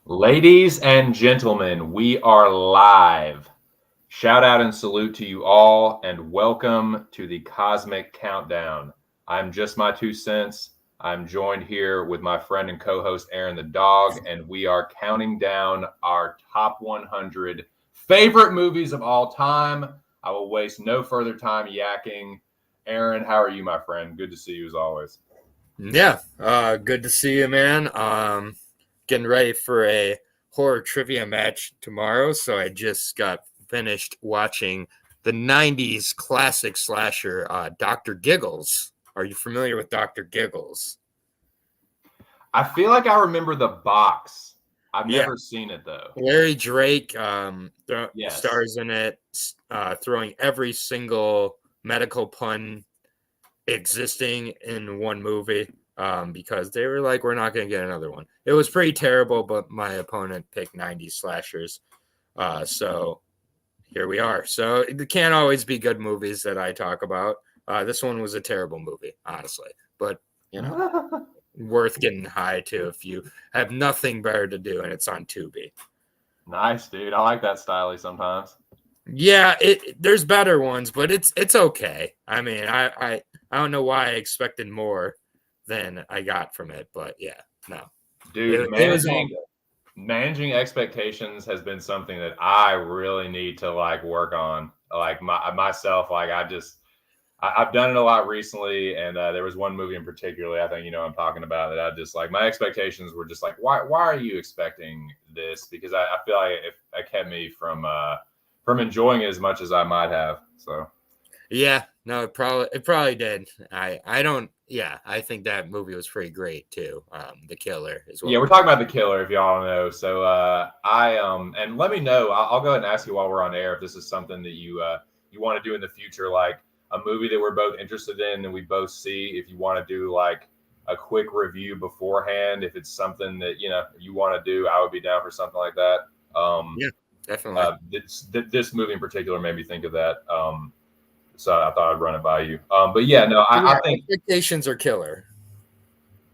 Ladies and gentlemen, we are live. Shout out and salute to you all, and welcome to the Cosmic Countdown. I'm just my 2 cents. I'm joined here with my friend and co host, Aaron the Dog, and we are counting down our top 100 favorite movies of all time. I will waste no further time yakking. Aaron, how are you, my friend? Good to see you as always. Yeah, good to see you, man. Getting ready for a horror trivia match tomorrow, so I just got finished watching the '90s classic slasher, Doctor Giggles. Are you familiar with Doctor Giggles? I feel like I remember the box. I've Yeah, never seen it though. Larry Drake Yes. stars in it, throwing every single medical pun existing in one movie because they were like, we're not going to get another one. It was pretty terrible, but my opponent picked 90s slashers. So here we are. So it can't always be good movies that I talk about. This one was a terrible movie, honestly, but worth getting high to if you have nothing better to do and it's on Tubi. Nice, dude. I like that styly sometimes. Yeah, there's better ones, but it's okay. I mean, I don't know why I expected more than I got from it, but yeah, no. Dude, It was all managing expectations has been something that I really need to work on. Like myself, I've done it a lot recently, and there was one movie in particular I think I'm talking about that I just like my expectations were just like why are you expecting this? Because I feel like it kept me from enjoying it as much as I might have. So yeah, no, it probably did. I don't yeah, I think that movie was pretty great too. The Killer is what yeah, we're we're talking talking. about The Killer, if y'all don't know. So I and let me know. I'll go ahead and ask you while we're on air if this is something that you want to do in the future, like a movie that we're both interested in and we both see. If you want to do like a quick review beforehand, if it's something that you want to do, I would be down for something like that. Yeah, definitely. This movie in particular made me think of that. So I thought I'd run it by you. But yeah, no, I Yeah, think expectations are killer.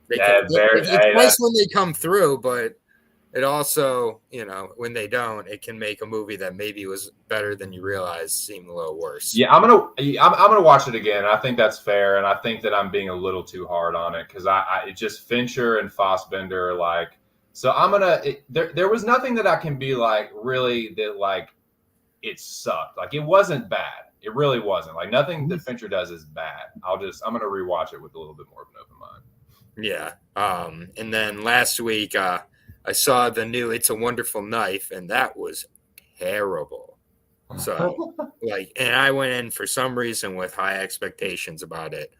They can yeah, very. it's Hey, nice when they come through, but it also, when they don't, it can make a movie that maybe was better than you realized seem a little worse. Yeah, I'm gonna watch it again. I think that's fair, and I think that I'm being a little too hard on it because it just Fincher and Fassbender like. So there was nothing that I can be like really that like it sucked. Like it wasn't bad. It really wasn't. Like nothing that Fincher does is bad. I'm gonna rewatch it with a little bit more of an open mind. Yeah. And then last week, I saw the new It's a Wonderful Knife, and that was terrible. So, and I went in for some reason with high expectations about it.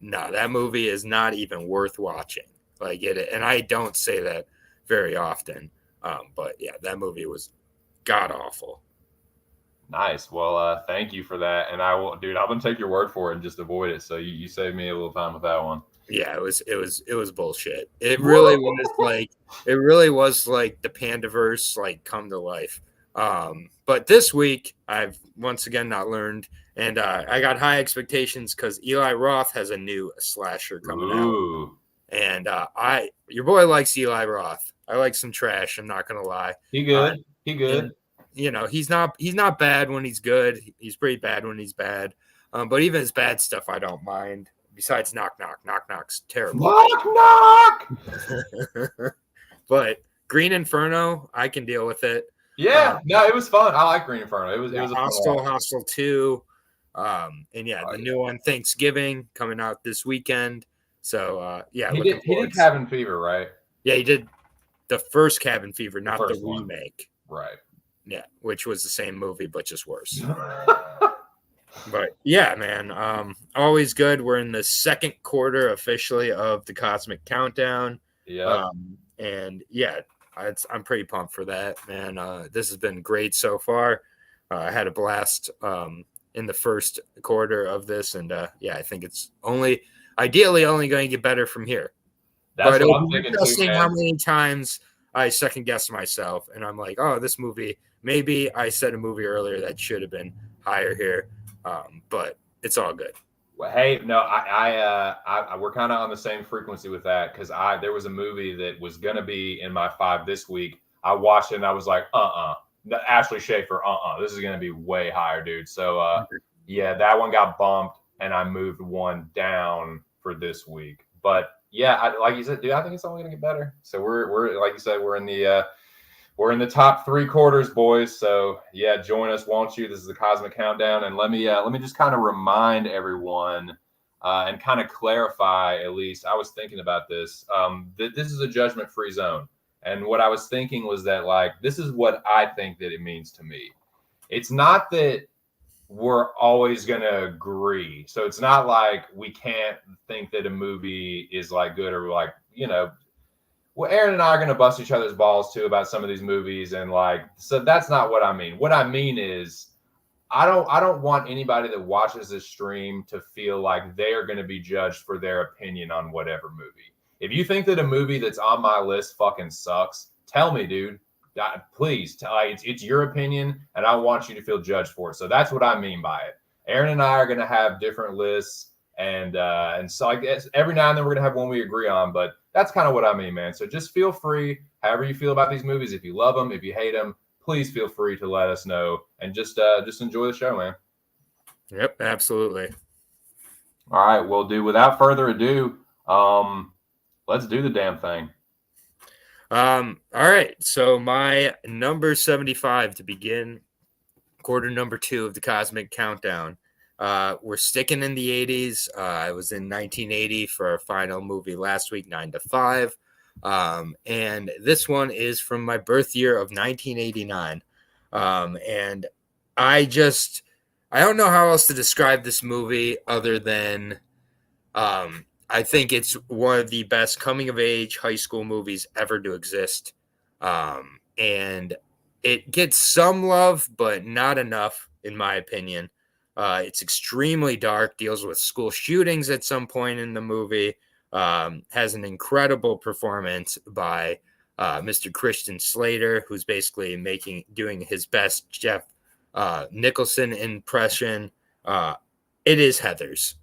No, that movie is not even worth watching. And I don't say that very often. But yeah, that movie was god awful. Nice. Well, thank you for that, and I will, dude. I'm gonna take your word for it and just avoid it. So you saved me a little time with that one. Yeah, it was bullshit. It really was like the Pandaverse like come to life. But this week I've once again not learned, and I got high expectations because Eli Roth has a new slasher coming out, Ooh, and your boy likes Eli Roth. I like some trash. I'm not gonna lie. he Uh, good. He good. and he's not bad when he's good. He's pretty bad when he's bad. But even his bad stuff, I don't mind. Besides Knock Knock, Knock Knock's terrible. Knock knock. But Green Inferno, I can deal with it. Yeah, no, it was fun. I like Green Inferno. It was a fun one. Hostel 2. And yeah, Oh, the yeah. new one, Thanksgiving, coming out this weekend. So yeah, He looking did. He forward. did Cabin Fever, right? Yeah, he did the first Cabin Fever, The not the first one, remake. right? Yeah, which was the same movie but just worse. But yeah, man, always good. We're in the second quarter officially of the Cosmic Countdown. Yeah. And yeah, I'm pretty pumped for that, man. This has been great so far. I had a blast in the first quarter of this, and yeah, I think it's ideally only going to get better from here. That's But what it'll I'm be thinking too, interesting how man. many times I second guess myself, and I'm like, oh, this movie. Maybe I said a movie earlier that should have been higher here, but it's all good. Well, hey, no, we're kind of on the same frequency with that because there was a movie that was gonna be in my five this week. I watched it and I was like, Ashley Schaefer, this is gonna be way higher, dude. So, yeah, that one got bumped and I moved one down for this week. But yeah, like you said, dude, I think it's only gonna get better. So we're like you said, we're in the top three quarters, boys. So yeah, join us, won't you? This is the Cosmic Countdown, and let me just kind of remind everyone and kind of clarify. At least I was thinking about this. That this is a judgment-free zone, and what I was thinking was that like this is what I think that it means to me. It's not that we're always going to agree. So it's not like we can't think that a movie is like good or like, well, Aaron and I are going to bust each other's balls too about some of these movies. And like, so that's not what I mean. What I mean is I don't want anybody that watches this stream to feel like they are going to be judged for their opinion on whatever movie. If you think that a movie that's on my list fucking sucks, tell me, dude. Please, it's your opinion, and I want you to feel judged for it. So that's what I mean by it. Aaron and I are going to have different lists, and so I guess every now and then we're going to have one we agree on, but that's kind of what I mean, man. So just feel free, however you feel about these movies. If you love them, if you hate them, please feel free to let us know, and just enjoy the show, man. Yep, absolutely. All right, well, dude, without further ado, let's do the damn thing. All right. So my number 75 to begin quarter number 2 of the Cosmic Countdown. We're sticking in the 80s. I was in 1980 for our final movie last week, 9 to 5. And this one is from my birth year of 1989. And I don't know how else to describe this movie other than I think it's one of the best coming-of-age high school movies ever to exist. And it gets some love, but not enough, in my opinion. It's extremely dark, deals with school shootings at some point in the movie, has an incredible performance by Mr. Christian Slater, who's basically doing his best Jeff Nicholson impression. It is Heathers.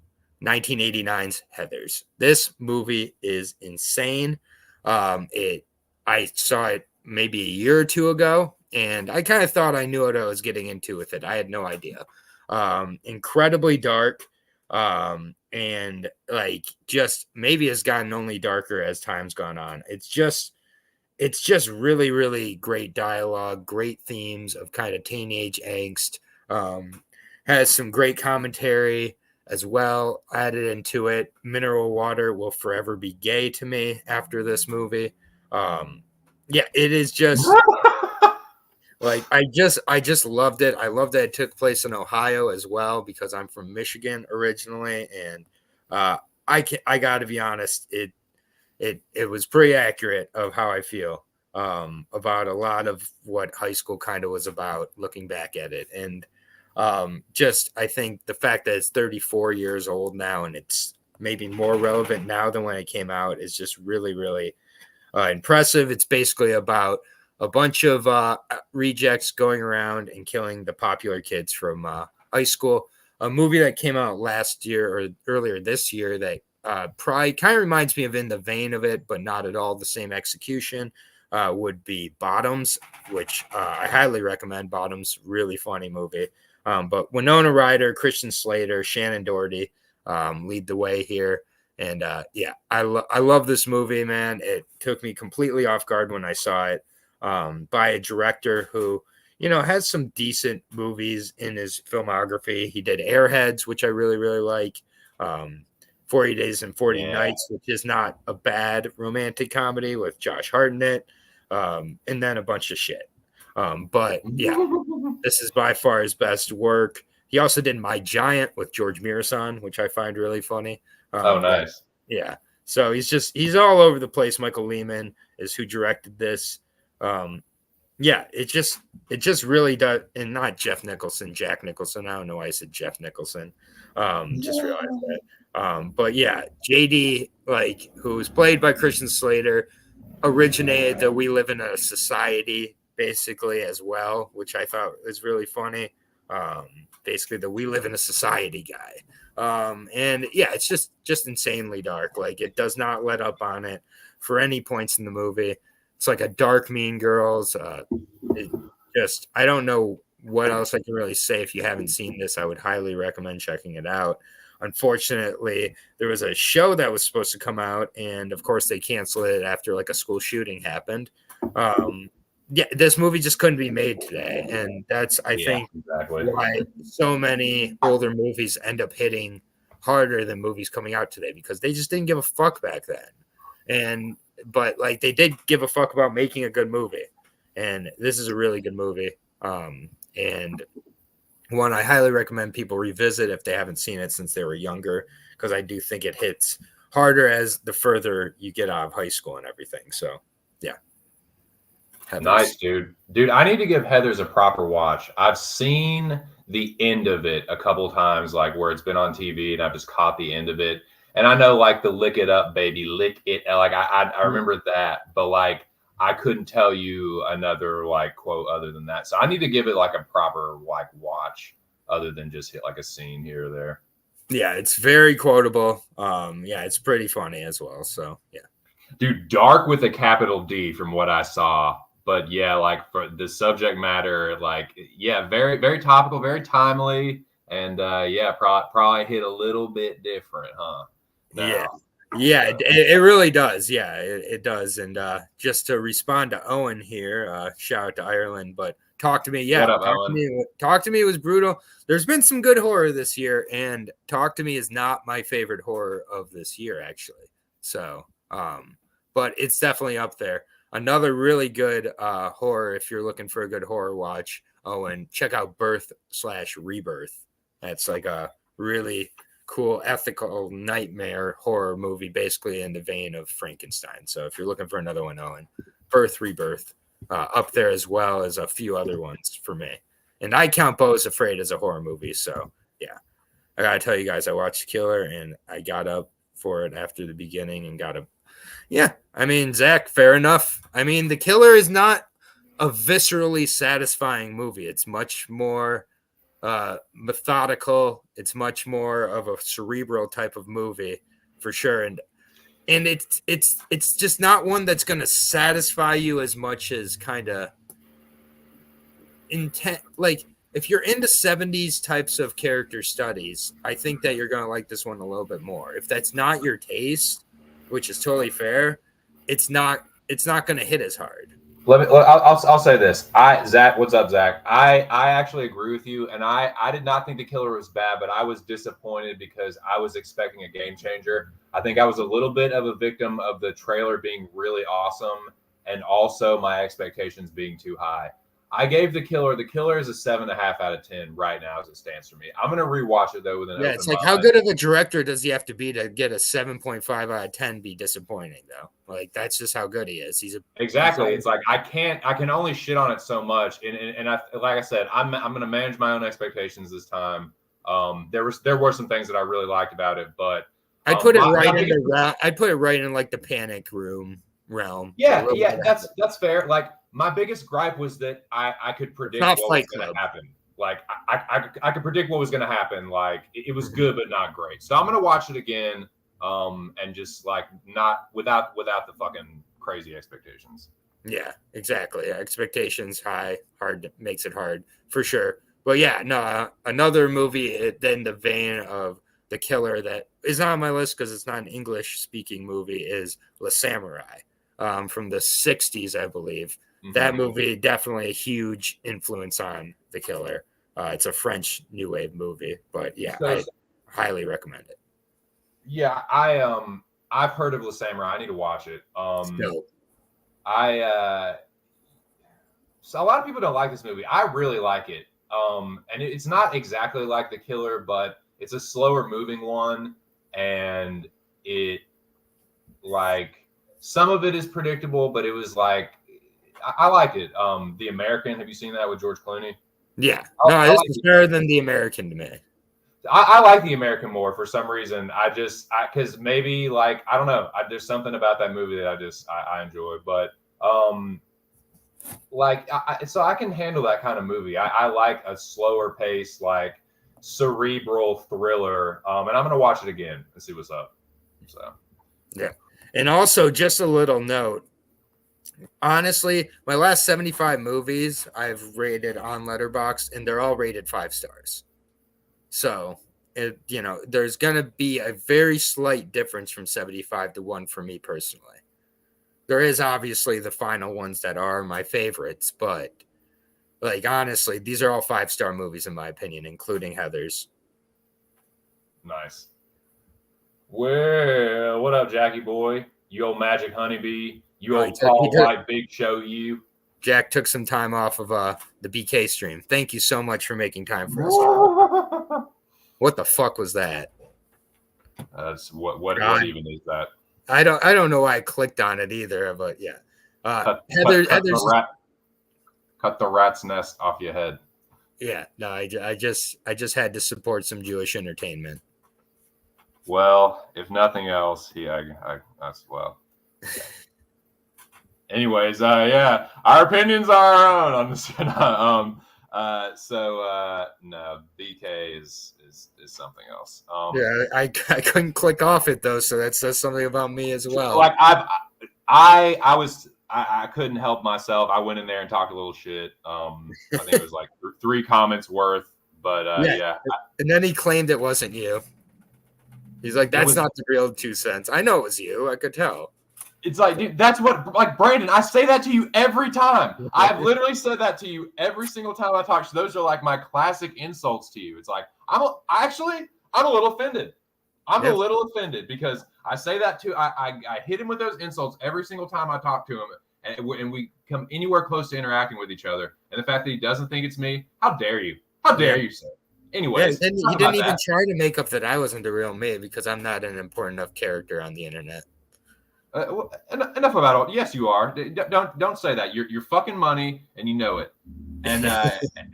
1989's Heathers. This movie is insane. I saw it maybe a year or two ago, and I kind of thought I knew what I was getting into with it. I had no idea. Incredibly dark, and like just maybe has gotten only darker as time's gone on. It's just really, really great dialogue, great themes of kind of teenage angst. Has some great commentary as well added into it. Mineral water will forever be gay to me after this movie. Yeah, it is just like I just loved it. I love that it took place in Ohio as well because I'm from Michigan originally, and I got to be honest, it was pretty accurate of how I feel about a lot of what high school kind of was about looking back at it. And I think the fact that it's 34 years old now and it's maybe more relevant now than when it came out is just really, really impressive. It's basically about a bunch of rejects going around and killing the popular kids from high school. A movie that came out last year or earlier this year that probably kind of reminds me of in the vein of it, but not at all the same execution, would be Bottoms, which I highly recommend. Bottoms, really funny movie. But Winona Ryder, Christian Slater, Shannon Doherty lead the way here. And yeah, I love this movie, man. It took me completely off guard when I saw it by a director who, has some decent movies in his filmography. He did Airheads, which I really, really like. 40 Days and 40 Nights, which is not a bad romantic comedy with Josh Hartnett, and then a bunch of shit. But yeah, this is by far his best work. He also did My Giant with George Mirasan, which I find really funny. Oh, nice. Yeah. So he's all over the place. Michael Lehman is who directed this. Yeah, it just really does. And not Jeff Nicholson, Jack Nicholson. I don't know why I said Jeff Nicholson. Just realized that. But yeah, JD, who was played by Christian Slater, originated the We Live in a Society basically as well, which I thought was really funny. Basically the We Live in a Society guy. And yeah, it's just insanely dark. Like it does not let up on it for any points in the movie. It's like a dark Mean Girls. I don't know what else I can really say. If you haven't seen this, I would highly recommend checking it out. Unfortunately, there was a show that was supposed to come out, and of course they canceled it after like a school shooting happened. Yeah, this movie just couldn't be made today, and that's I think exactly why so many older movies end up hitting harder than movies coming out today, because they just didn't give a fuck back then. But like they did give a fuck about making a good movie, and this is a really good movie. And one I highly recommend people revisit if they haven't seen it since they were younger, because I do think it hits harder as the further you get out of high school and everything. So yeah. Heathers. Nice, dude. I need to give Heathers a proper watch. I've seen the end of it a couple times, like where it's been on TV, and I've just caught the end of it. And I know like the lick it up, baby, lick it. Like I remember that, but like I couldn't tell you another like quote other than that. So I need to give it like a proper like watch other than just hit like a scene here or there. Yeah, it's very quotable. Yeah, it's pretty funny as well. So yeah. Dude, dark with a capital D from what I saw. But yeah, like for the subject matter, like, yeah, very, very topical, very timely. And yeah, probably hit a little bit different, huh? No. Yeah, it really does. Yeah, it does. And just to respond to Owen here, shout out to Ireland, but talk to me. Yeah, Talk to me was brutal. There's been some good horror this year, and Talk to Me is not my favorite horror of this year, actually. So, but it's definitely up there. Another really good horror, if you're looking for a good horror watch, Owen, check out Birth/Rebirth. That's like a really cool ethical nightmare horror movie, basically in the vein of Frankenstein. So if you're looking for another one, Owen, Rebirth, up there as well as a few other ones for me. And I count Beau's Afraid as a horror movie. So yeah, I gotta tell you guys, I watched Killer and I got up for it after the beginning and got up. Yeah, I mean, Zach, fair enough. I mean, The Killer is not a viscerally satisfying movie. It's much more methodical. It's much more of a cerebral type of movie for sure. And it's just not one that's going to satisfy you as much as kind of intent. Like if you're into 70s types of character studies, I think that you're going to like this one a little bit more. If that's not your taste, which is totally fair, it's not going to hit as hard. I'll say this. Zach, what's up, Zach? I actually agree with you, and I did not think The Killer was bad, but I was disappointed because I was expecting a game changer. I think I was a little bit of a victim of the trailer being really awesome, and also my expectations being too high. I gave The Killer is a 7.5 out of 10 right now as it stands for me. I'm gonna rewatch it though with an open it's like mind. How good of a director does he have to be to get a 7.5 out of 10 be disappointing though? Like that's just how good he is. Exactly. It's like I can only shit on it so much, and I, like I said, I'm gonna manage my own expectations this time. There were some things that I really liked about it, but I'd put it right in like the Panic Room realm. Yeah, that's fair. Like my biggest gripe was that I could predict what was going to happen. Like I could predict what was going to happen. Like it was good, but not great. So I'm going to watch it again, and just like not without the fucking crazy expectations. Yeah, exactly. Expectations high, makes it hard for sure. But yeah, no, another movie in the vein of The Killer that is not on my list because it's not an English speaking movie is La Samurai. From the 60s, I believe. Mm-hmm. That movie definitely a huge influence on The Killer. It's a French new wave movie, but yeah, I highly recommend it. Yeah, I've heard of La Samurai. I need to watch it. So a lot of people don't like this movie. I really like it. And it's not exactly like The Killer, but it's a slower moving one, and it like. Some of it is predictable, but it was like I like it. The American, have you seen that with George Clooney? Yeah, this is better than The American to me. I like The American more for some reason. Because maybe like I don't know. There's something about that movie that I enjoy. But like so I can handle that kind of movie. I like a slower pace, like cerebral thriller. And I'm gonna watch it again and see what's up. So Yeah. And also, just a little note. Honestly, my last 75 movies I've rated on Letterboxd, and they're all rated 5 stars. So, there's going to be a very slight difference from 75 to 1 for me personally. There is obviously the final ones that are my favorites, but like honestly, these are all 5-star movies in my opinion, including Heathers. nice. Well, what up, Jackie boy? You old magic honeybee. You old tall white big show. You. Jack took some time off of the BK stream. Thank you so much for making time for us. What the fuck was that? That's what even is that? I don't know why I clicked on it either, but yeah. Cut the rat's nest off your head. Yeah, no, I just had to support some Jewish entertainment. Well, if nothing else, that's well. Yeah. Anyways, yeah, our opinions are our own on this. No, BK is something else. Yeah, I couldn't click off it though, so that says something about me as well. Like I couldn't help myself. I went in there and talked a little shit. I think it was like 3 comments worth, but yeah. And then he claimed it wasn't you. He's like, "That's not the real 2 cents." I know it was you. I could tell. It's like, dude, that's what, like, Brandon, I say that to you every time. I've literally said that to you every single time I talk. So those are like my classic insults to you. It's like, I'm a little offended. I'm a little offended because I say that too. I hit him with those insults every single time I talk to him, and we come anywhere close to interacting with each other. And the fact that he doesn't think it's me, how dare you? How dare you, sir? Anyways, he didn't even try to make up that I wasn't the real me because I'm not an important enough character on the internet. Enough about all. Yes, you are. Don't say that. You're fucking money, and you know it. And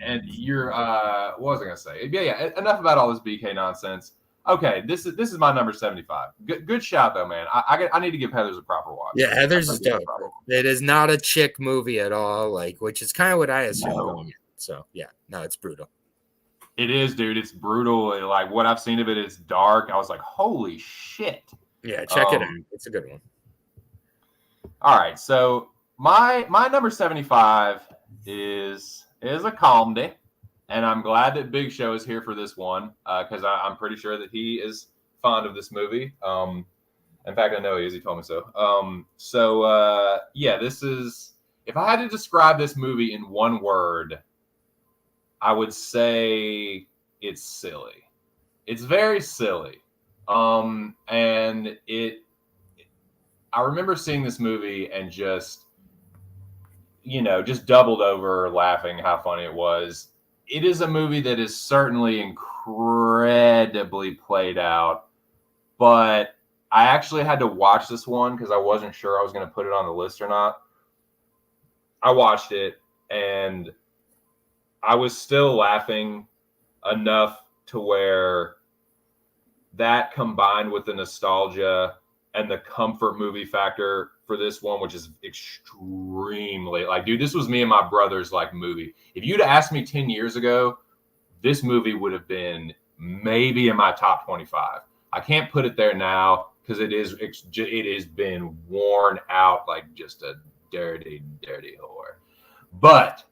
and you're what was I gonna say? Yeah. Enough about all this BK nonsense. Okay, this is my number 75. Good shot though, man. I need to give Heathers a proper watch. Yeah, Heathers is dope. It is not a chick movie at all, like which is kind of what I assumed going in. So yeah, no, it's brutal. It is, dude. It's brutal. Like what I've seen of it is dark. I was like, holy shit. Yeah, check it out. It's a good one. All right, so my number 75 is a comedy, and I'm glad that Big Show is here for this one because I'm pretty sure that he is fond of this movie. In fact, I know he is. He told me so. Yeah, this is. If I had to describe this movie in one word, I would say it's silly. It's very silly, and it. I remember seeing this movie and just doubled over laughing how funny it was. It is a movie that is certainly incredibly played out, but I actually had to watch this one because I wasn't sure I was going to put it on the list or not. I watched it and I was still laughing enough to where that combined with the nostalgia and the comfort movie factor for this one, which is extremely like, dude, this was me and my brother's like movie. If you'd asked me 10 years ago, this movie would have been maybe in my top 25. I can't put it there now because it has been worn out like just a dirty, dirty whore. But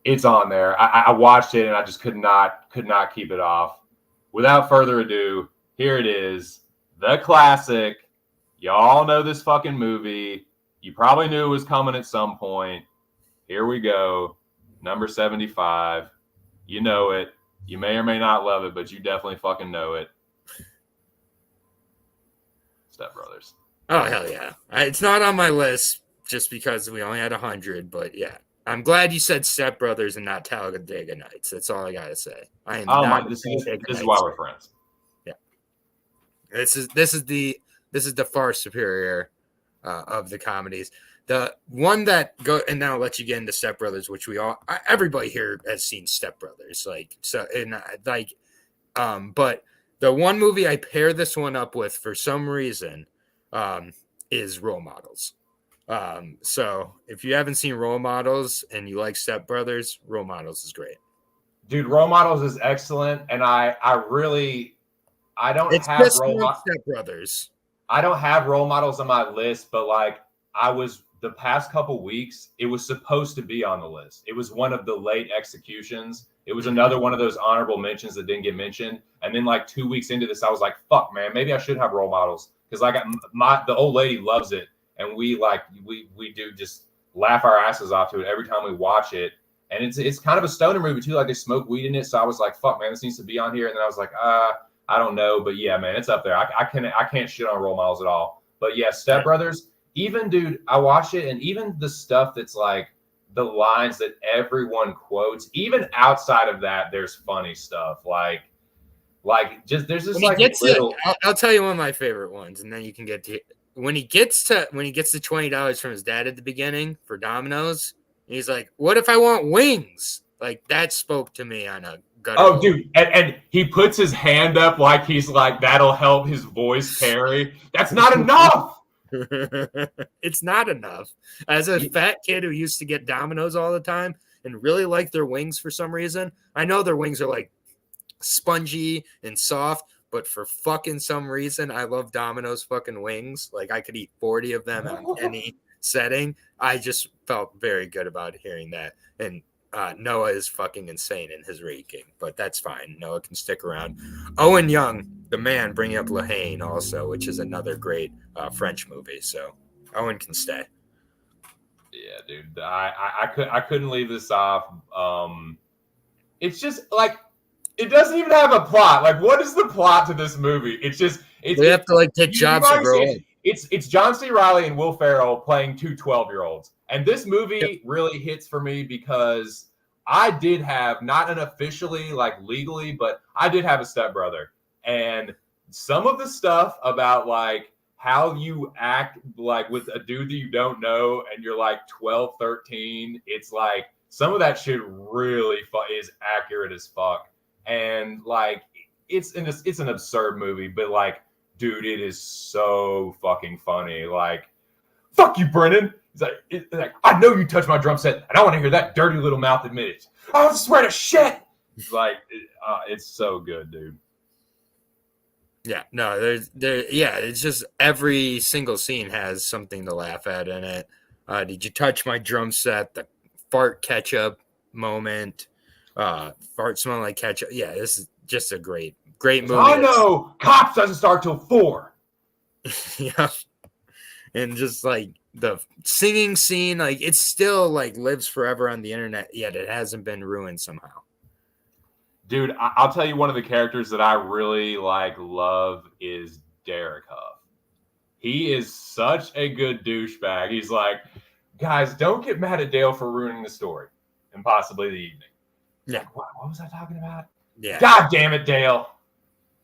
it's on there. I watched it and I just could not keep it off. Without further ado, here it is, the classic. Y'all know this fucking movie. You probably knew it was coming at some point. Here we go. Number 75. You know it. You may or may not love it, but you definitely fucking know it. Step Brothers. Oh, hell yeah. It's not on my list just because we only had 100, but yeah. I'm glad you said Step Brothers and not Talladega Nights. That's all I got to say. I am this is why we're friends. Yeah. This is the far superior of the comedies. The one that and then I'll let you get into Step Brothers, which everybody here has seen Step Brothers, but the one movie I pair this one up with for some reason is Role Models. So if you haven't seen Role Models and you like Step Brothers, Role Models is great. Dude, Role Models is excellent, and I don't It's have just like Step Brothers. I don't have Role Models on my list, but like I was the past couple weeks, it was supposed to be on the list. It was one of the late executions. It was another one of those honorable mentions that didn't get mentioned. And then like 2 weeks into this, I was like, "Fuck, man, maybe I should have Role Models," because like the old lady loves it, and we do just laugh our asses off to it every time we watch it. And it's kind of a stoner movie too. Like they smoke weed in it, so I was like, "Fuck, man, this needs to be on here." And then I was like, I don't know, but yeah, man, it's up there. I can't shit on Role Models at all. But yeah, Step Brothers, even dude, I watch it, and even the stuff that's like the lines that everyone quotes, even outside of that, there's funny stuff. Like just there's this like little. I'll tell you one of my favorite ones, and then you can get to when he gets the $20 from his dad at the beginning for Domino's. He's like, "What if I want wings?" Like that spoke to me on a gut. Oh, dude, and he puts his hand up like he's like that'll help his voice carry. That's not enough. It's not enough. As a fat kid who used to get Domino's all the time and really like their wings for some reason, I know their wings are like spongy and soft, but for fucking some reason, I love Domino's fucking wings. Like I could eat 40 of them in any setting. I just felt very good about hearing that. And Noah is fucking insane in his ranking, but that's fine. Noah can stick around. Owen Young, the man, bringing up Lahane also, which is another great French movie. So Owen can stay. Yeah, dude, I couldn't leave this off. It's just like it doesn't even have a plot. Like, what is the plot to this movie? It's just they have to like get jobs to grow up. It's John C. Reilly and Will Ferrell playing two 12-year-olds. And this movie really hits for me because I did have, not unofficially, like legally, but I did have a stepbrother. And some of the stuff about like how you act like with a dude that you don't know and you're like 12, 13, it's like some of that shit really is accurate as fuck. And like it's an absurd movie, but like, dude, it is so fucking funny. Like, fuck you, Brennan. It's like, I know you touched my drum set, and I want to hear that dirty little mouth admit it. I swear to shit. Like, it's so good, dude. Yeah, no, it's just every single scene has something to laugh at in it. Did you touch my drum set? The fart ketchup moment. Fart smell like ketchup. Yeah, this is just a great movie. I know Cops doesn't start till 4. Yeah. And just like the singing scene, like it still like lives forever on the internet, yet it hasn't been ruined somehow. Dude, I'll tell you one of the characters that I really love is Derek Huff. He is such a good douchebag. He's like, guys, don't get mad at Dale for ruining the story and possibly the evening. Yeah. Like, what was I talking about? Yeah. God damn it, Dale.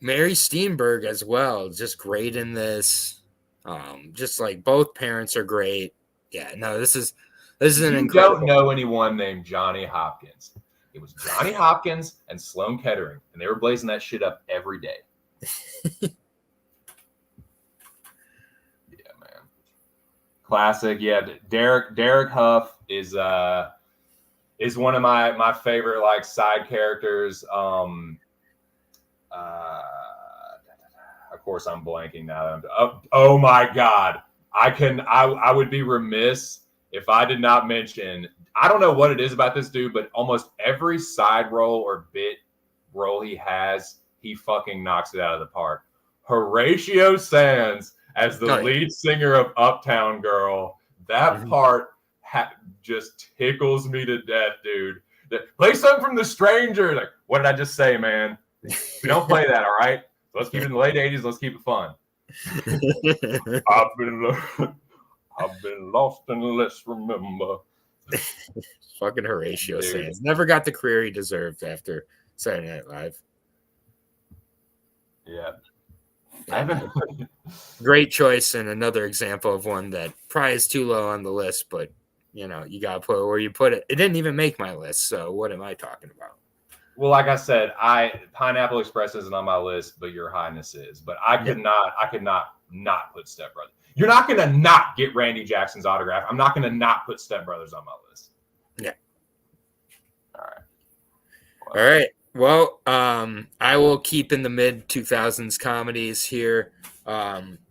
Mary Steenburgen as well, just great in this. Just like both parents are great. Yeah, no, this is an incredible. You don't know anyone named Johnny Hopkins. It was Johnny Hopkins and Sloan Kettering, and they were blazing that shit up every day. Yeah, man. Classic. Yeah, Derek Huff is one of my favorite like side characters. Of course, I'm blanking now. Oh my God. I would be remiss if I did not mention, I don't know what it is about this dude, but almost every side role or bit role he has, he fucking knocks it out of the park. Horatio Sands as the lead singer of Uptown Girl, that part just tickles me to death, dude. Play something from The Stranger. Like, what did I just say, man? We don't play that, all right? Let's keep it in the late 80s. Let's keep it fun. I've been lost and let's remember. Fucking Horatio Sands. Never got the career he deserved after Saturday Night Live. Yeah. Great choice and another example of one that probably is too low on the list, but you got to put it where you put it. It didn't even make my list, so what am I talking about? Well, like I said, Pineapple Express isn't on my list, but Your Highness is. But I could not put Step Brothers. You're not going to not get Randy Jackson's autograph. I'm not going to not put Step Brothers on my list. Yeah. All right. Well, all right. Well, I will keep in the mid 2000s comedies here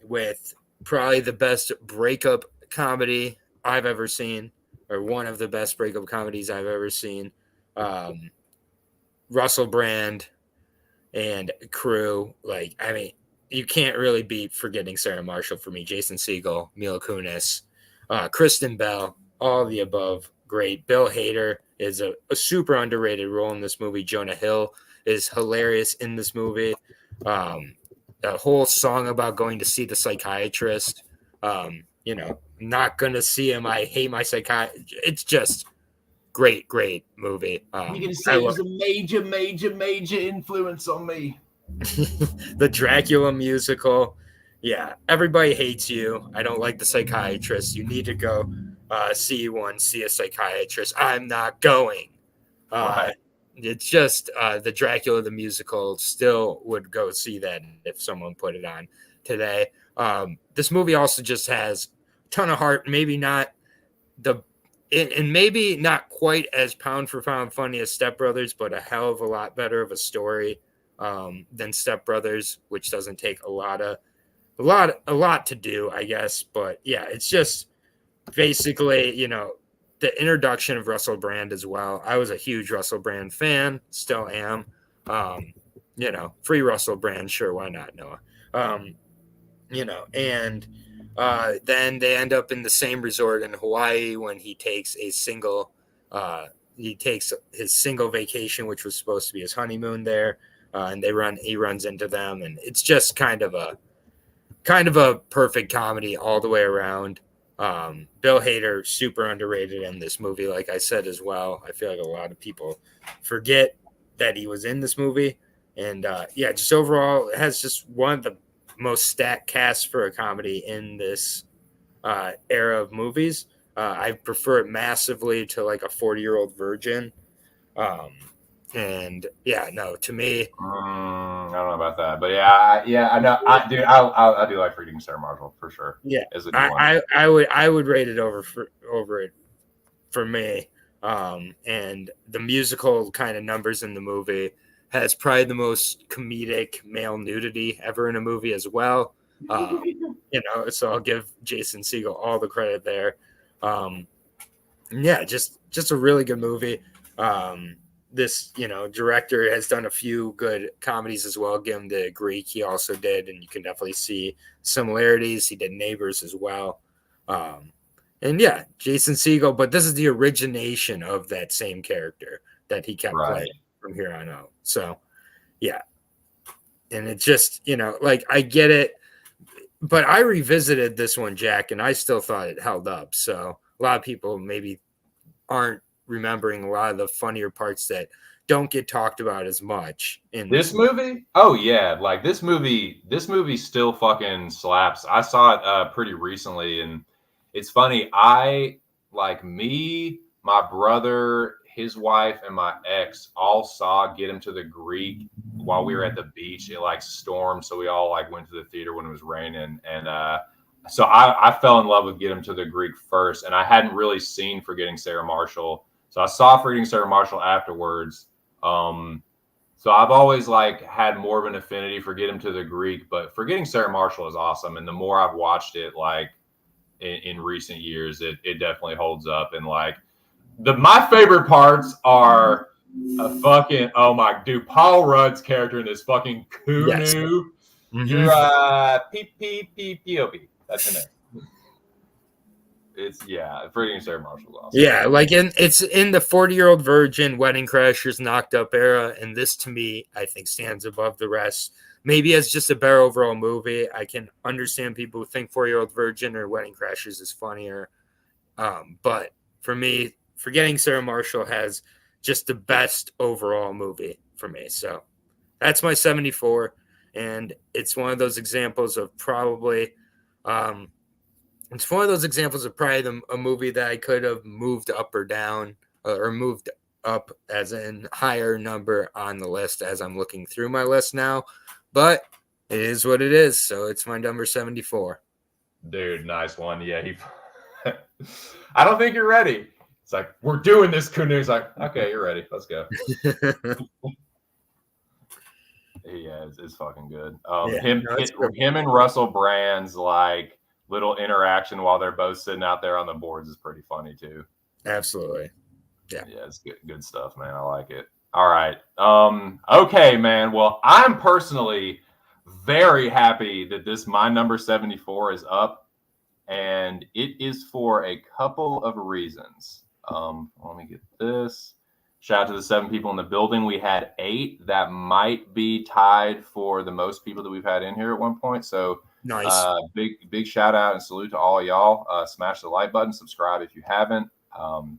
with probably the best breakup comedy I've ever seen, or one of the best breakup comedies I've ever seen. Russell Brand and crew. Like, I mean, you can't really beat Forgetting Sarah Marshall for me. Jason Segel, Mila Kunis, Kristen Bell, all of the above. Great. Bill Hader is a super underrated role in this movie. Jonah Hill is hilarious in this movie. The whole song about going to see the psychiatrist. Not going to see him. I hate my psychiatrist. It's just great movie. You're going to say it was a major influence on me. The Dracula musical. Yeah, everybody hates you. I don't like the psychiatrist. You need to go see a psychiatrist. I'm not going. Right. It's just the Dracula the musical. Still would go see that if someone put it on today. This movie also just has a ton of heart. Maybe not and maybe not quite as pound for pound funny as Step Brothers, but a hell of a lot better of a story than Step Brothers, which doesn't take a lot to do, I guess. But yeah, it's just basically, the introduction of Russell Brand as well. I was a huge Russell Brand fan, still am. Free Russell Brand, sure, why not, Noah? And then they end up in the same resort in Hawaii when he takes his single vacation, which was supposed to be his honeymoon there. And he runs into them, and it's just kind of a perfect comedy all the way around. Bill Hader, super underrated in this movie, like I said as well. I feel like a lot of people forget that he was in this movie. And just overall, it has just one of the most stacked casts for a comedy in this era of movies. I prefer it massively to like a 40-Year-Old Virgin. To me, I don't know about that, but I know. I do like Forgetting Sarah Marshall for sure. Yeah, I would rate it over it for me. And the musical kind of numbers in the movie has probably the most comedic male nudity ever in a movie as well. So I'll give Jason Segel all the credit there. Just a really good movie. This, director has done a few good comedies as well. Give him the Greek, he also did, and you can definitely see similarities. He did Neighbors as well. Jason Segel, but this is the origination of that same character that he kept playing from here on out. So, yeah. And it just, I get it. But I revisited this one, Jack, and I still thought it held up. So a lot of people maybe aren't remembering a lot of the funnier parts that don't get talked about as much in this movie. Oh yeah, like this movie still fucking slaps. I saw it pretty recently, and it's funny. My brother, his wife, and my ex all saw Get Him to the Greek while we were at the beach. It like stormed, so we all like went to the theater when it was raining, and so I fell in love with Get Him to the Greek first, and I hadn't really seen Forgetting Sarah Marshall. So I saw Forgetting Sarah Marshall afterwards. So I've always like had more of an affinity for Get Him to the Greek, but Forgetting Sarah Marshall is awesome. And the more I've watched it, like in recent years, it definitely holds up. And like my favorite parts are Paul Rudd's character in this fucking Kunu. Yes. Mm-hmm. You're PPPOB. That's the name. It's Forgetting Sarah Marshall's awesome. Yeah, it's in the 40-Year-Old Virgin, Wedding Crashers, Knocked Up era, and this to me I think stands above the rest. Maybe as just a better overall movie. I can understand people who think 40-Year-Old Virgin or Wedding Crashers is funnier, but for me, Forgetting Sarah Marshall has just the best overall movie for me. So that's my 74, and it's one of those examples of probably. It's one of those examples of probably a movie that I could have moved up or down, or moved up as in higher number on the list as I'm looking through my list now. But it is what it is. So it's my number 74. Dude, nice one. Yeah, he. I don't think you're ready. It's like, we're doing this, Canoe. It's like, okay, you're ready. Let's go. Yeah, it's fucking good. Him and Russell Brand's like little interaction while they're both sitting out there on the boards is pretty funny too. Absolutely. Yeah, it's good stuff, man. I like it. All right. Okay, man. Well, I'm personally very happy that my number 74 is up, and it is for a couple of reasons. Let me get this. Shout out to the 7 people in the building. We had 8. That might be tied for the most people that we've had in here at one point. So nice. Big shout out and salute to all y'all. Smash the like button, subscribe if you haven't.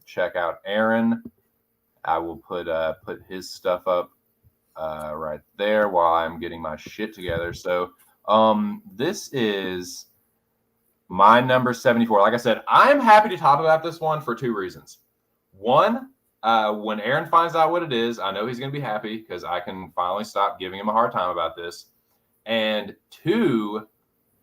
Check out Aaron. I will put his stuff up right there while I'm getting my shit together. So this is my number 74. Like I said, I'm happy to talk about this one for 2 reasons. One, when Aaron finds out what it is, I know he's going to be happy because I can finally stop giving him a hard time about this. And 2,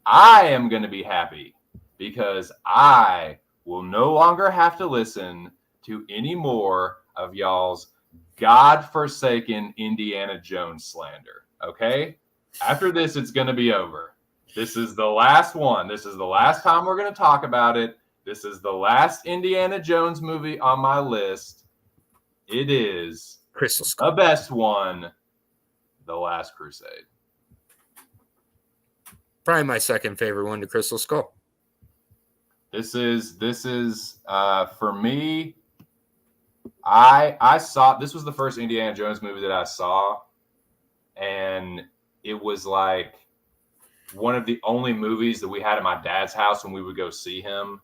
I am going to be happy because I will no longer have to listen to any more of y'all's godforsaken Indiana Jones slander. Okay? After this, it's going to be over. This is the last one. This is the last time we're going to talk about it. This is the last Indiana Jones movie on my list. It is Crystal Skull. The best one, The Last Crusade. Probably my second favorite one to Crystal Skull. This is for me. I saw, this was the first Indiana Jones movie that I saw, and it was like one of the only movies that we had at my dad's house when we would go see him.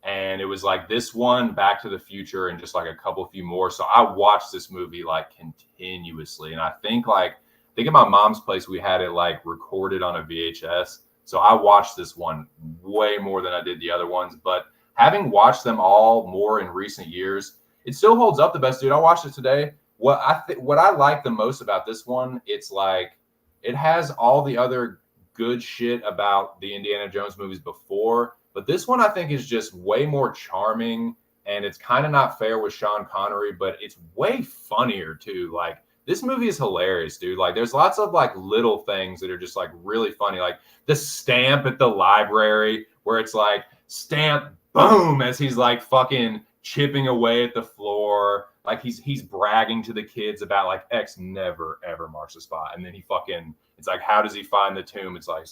And it was like this one, Back to the Future, and just like a few more. So I watched this movie like continuously. And I think at my mom's place, we had it like recorded on a VHS. So I watched this one way more than I did the other ones. But having watched them all more in recent years, it still holds up the best, dude. I watched it today. What I like the most about this one, it's like it has all the other good shit about the Indiana Jones movies before. But this one, I think, is just way more charming, and it's kind of not fair with Sean Connery, but it's way funnier, too. Like, this movie is hilarious, dude. Like, there's lots of, like, little things that are just, like, really funny. Like, the stamp at the library where it's, like, stamp, boom, as he's, like, fucking chipping away at the floor. Like, he's bragging to the kids about, like, X never, ever marks a spot. And then it's like, how does he find the tomb? It's like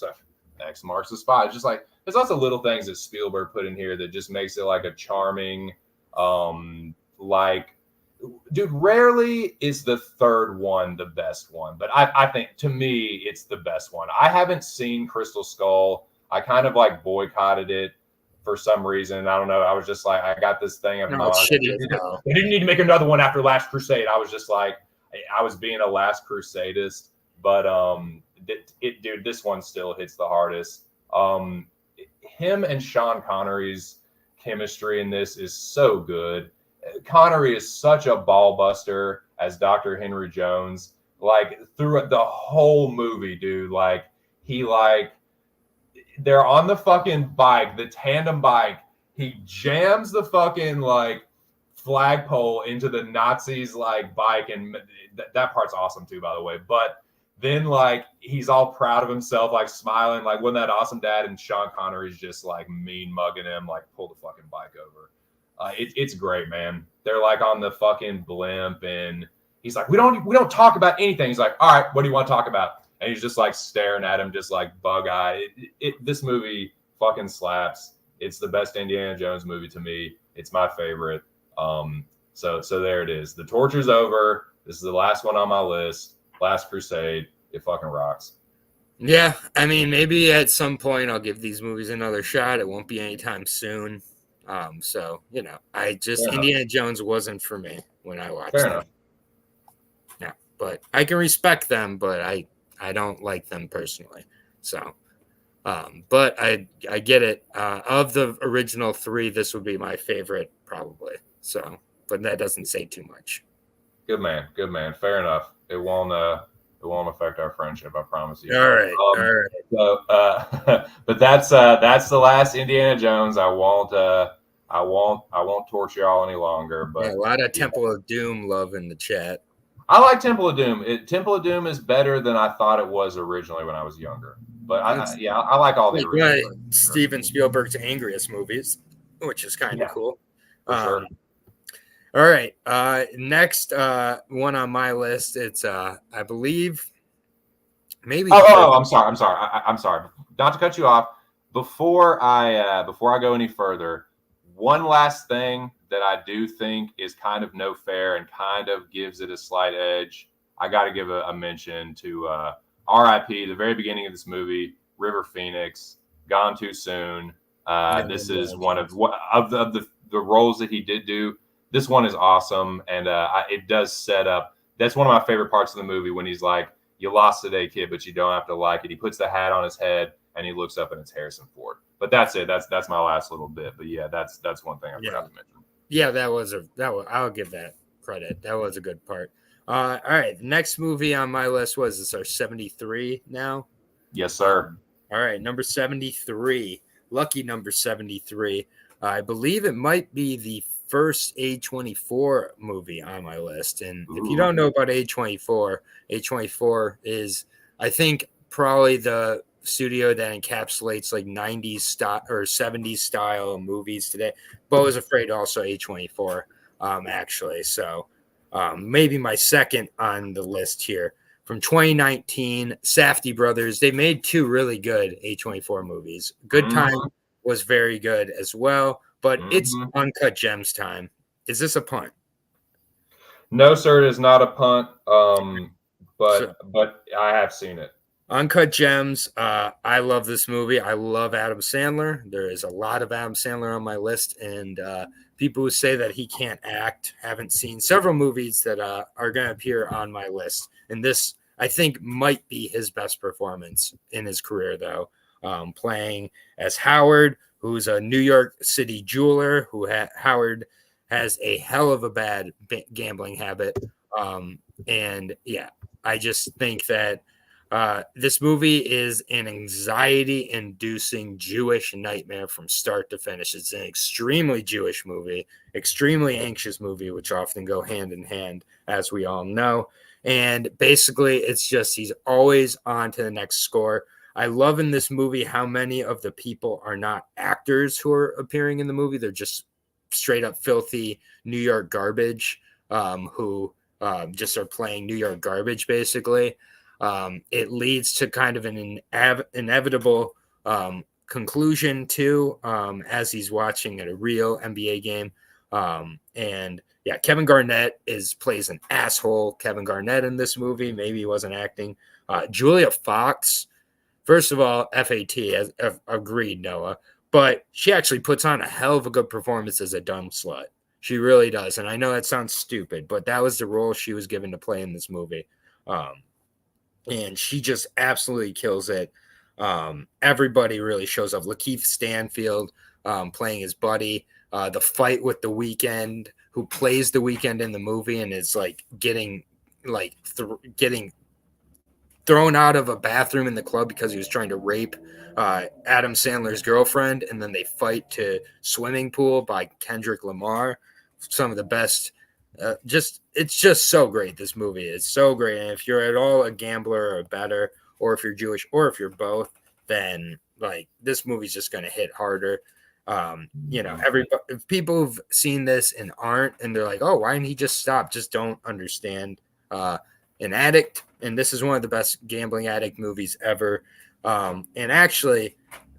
X marks the spot. It's just like, there's lots of little things that Spielberg put in here that just makes it like a charming, dude, rarely is the third one the best one, but I think to me, it's the best one. I haven't seen Crystal Skull. I kind of like boycotted it for some reason. I don't know. I was just like, I got this thing. They didn't need to make another one after Last Crusade. I was just like, I was being a Last Crusadist, but dude, this one still hits the hardest. Him and Sean Connery's chemistry in this is so good. Connery is such a ball buster as Dr. Henry Jones. Like through the whole movie, dude. Like they're on the fucking bike, the tandem bike. He jams the fucking like flagpole into the Nazis' like bike, and that part's awesome too, by the way. But then like he's all proud of himself, like smiling, like wasn't that awesome, Dad? And Sean Connery's just like mean mugging him, like pull the fucking bike over. It's great, man. They're like on the fucking blimp, and he's like, we don't talk about anything. He's like, all right, what do you want to talk about? And he's just like staring at him, just like bug eye. This movie fucking slaps. It's the best Indiana Jones movie to me. It's my favorite. So there it is. The torture's over. This is the last one on my list. Last Crusade. It fucking rocks. Yeah, I mean, maybe at some point I'll give these movies another shot. It won't be anytime soon. So you know, Indiana Jones wasn't for me when I watched them. Yeah, but I can respect them, but I don't like them personally. So, but I get it. Of the original 3, this would be my favorite probably. So, but that doesn't say too much. Good man. Fair enough. It won't It won't affect our friendship. I promise you. All right. All right. So, but that's the last Indiana Jones. I won't torture y'all any longer. Yeah, But a lot of yeah. Temple of Doom love in the chat. I like Temple of Doom. Temple of Doom is better than I thought it was originally when I was younger. But I like all the Like one of original. Steven Spielberg's angriest movies, which is kind of cool. For sure. All right. Next one on my list. It's I believe maybe. I'm sorry. I'm sorry. Not to cut you off. Before I go any further, one last thing that I do think is kind of no fair and kind of gives it a slight edge. I got to give a mention to R.I.P. the very beginning of this movie, River Phoenix, gone too soon. This is one of the roles that he did do. This one is awesome, and it does set up. That's one of my favorite parts of the movie when he's like, "You lost today, kid, but you don't have to like it." He puts the hat on his head and he looks up and it's Harrison Ford. But that's it. That's my last little bit. But yeah, that's one thing I forgot to mention. Yeah, that was I'll give that credit. That was a good part. All right, the next movie on my list was our 73 now. Yes, sir. All right, number 73, lucky number 73. I believe it might be the first A24 movie on my list. And if you don't know about A24, A24 is, I think, probably the studio that encapsulates like 90s style or 70s style movies today. Beau is Afraid also A24, actually. So maybe my second on the list here. From 2019, Safdie brothers, they made two really good A24 movies. Good Time was very good as well, but it's Uncut Gems time. Is this a punt? No, sir, it is not a punt. But I have seen it. Uncut Gems. I love this movie. I love Adam Sandler. There is a lot of Adam Sandler on my list, and people who say that he can't act haven't seen several movies that are going to appear on my list. And this, I think, might be his best performance in his career, though. Playing as Howard, who's a New York City jeweler, Howard has a hell of a bad gambling habit. And yeah, I just think that this movie is an anxiety-inducing Jewish nightmare from start to finish. It's an extremely Jewish movie, extremely anxious movie, which often go hand in hand, as we all know. And basically, it's just he's always on to the next score. I love in this movie how many of the people are not actors who are appearing in the movie. They're just straight up filthy New York garbage who just are playing New York garbage, basically. It leads to kind of an inevitable conclusion too, as he's watching at a real NBA game. And yeah, Kevin Garnett plays an asshole Kevin Garnett in this movie. Maybe he wasn't acting. Julia Fox, first of all, FAT, agreed, Noah, but she actually puts on a hell of a good performance as a dumb slut. She really does. And I know that sounds stupid, but that was the role she was given to play in this movie. And she just absolutely kills it. Everybody really shows up. Lakeith Stanfield playing his buddy. The fight with The Weeknd, who plays The Weeknd in the movie and is like getting thrown out of a bathroom in the club because he was trying to rape Adam Sandler's girlfriend, and then they fight to Swimming Pool by Kendrick Lamar. Some of the best. It's just so great. This movie is so great. And if you're at all a gambler or a bettor, or if you're Jewish, or if you're both, then like this movie's just going to hit harder. If people who've seen this and aren't, and they're like, oh, why didn't he just stop? Just don't understand. An addict, and this is one of the best gambling addict movies ever. And actually,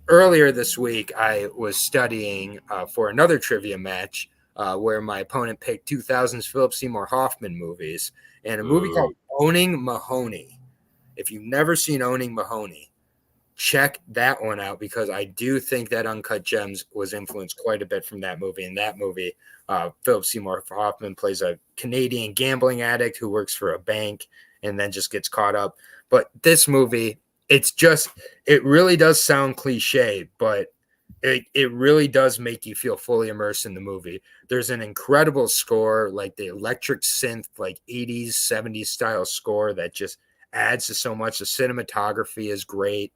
earlier this week, I was studying for another trivia match where my opponent picked 2000's Philip Seymour Hoffman movies and a movie called Owning Mahoney. If you've never seen Owning Mahoney, check that one out, because I do think that Uncut Gems was influenced quite a bit from that movie. In that movie, Philip Seymour Hoffman plays a Canadian gambling addict who works for a bank and then just gets caught up. But this movie, it really does sound cliche, but it really does make you feel fully immersed in the movie. There's an incredible score, like the electric synth, like 80s, 70s style score that just adds to so much. The cinematography is great.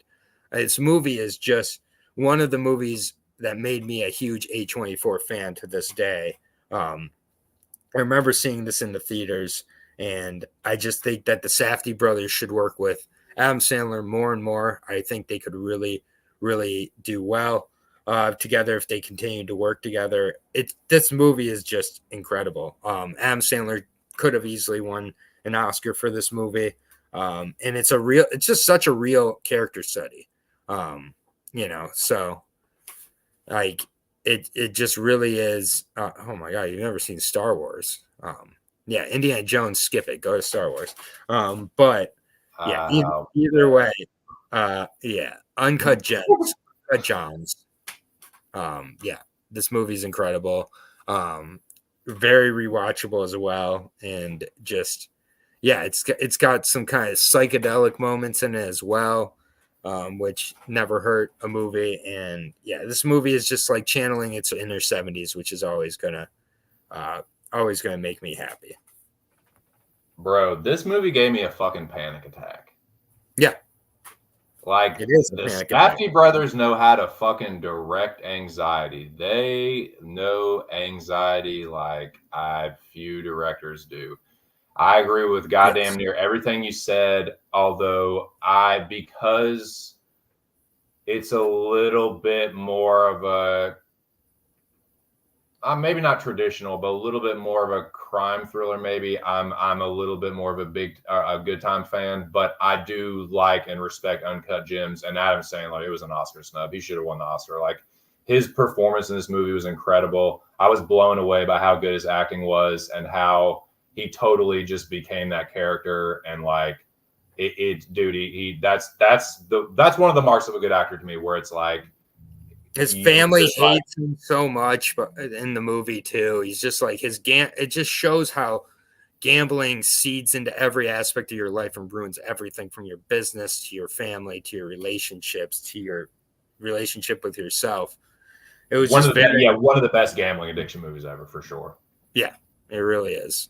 This movie is just one of the movies that made me a huge A24 fan to this day. I remember seeing this in the theaters, and I just think that the Safdie brothers should work with Adam Sandler more and more. I think they could really, really do well together if they continue to work together. This movie is just incredible. Adam Sandler could have easily won an Oscar for this movie, and it's just such a real character study. So like it just really is. Oh my God, you've never seen Star Wars? Yeah, Indiana Jones, skip it, go to Star Wars. But yeah, either way, yeah, Uncut Gems, Uncut Gems. Yeah, this movie's incredible. Very rewatchable as well, and just yeah, it's got some kind of psychedelic moments in it as well, which never hurt a movie. And yeah, this movie is just like channeling its inner 70s, which is always gonna make me happy. Bro, this movie gave me a fucking panic attack. Yeah. Like, it is the Safdie brothers know how to fucking direct anxiety. They know anxiety like few directors do. I agree with goddamn near everything you said, although because it's a little bit more of a maybe not traditional, but a little bit more of a crime thriller. Maybe I'm a little bit more of a Good Time fan, but I do like and respect Uncut Gems. And Adam Sandler, it was an Oscar snub. He should have won the Oscar. Like, his performance in this movie was incredible. I was blown away by how good his acting was and how he totally just became that character. And like, that's one of the marks of a good actor to me, where it's like, his family hates him so much, but in the movie too, he's just like it just shows how gambling seeds into every aspect of your life and ruins everything from your business to your family to your relationships to your relationship with yourself. It was one of the best gambling addiction movies ever, for sure. Yeah, it really is.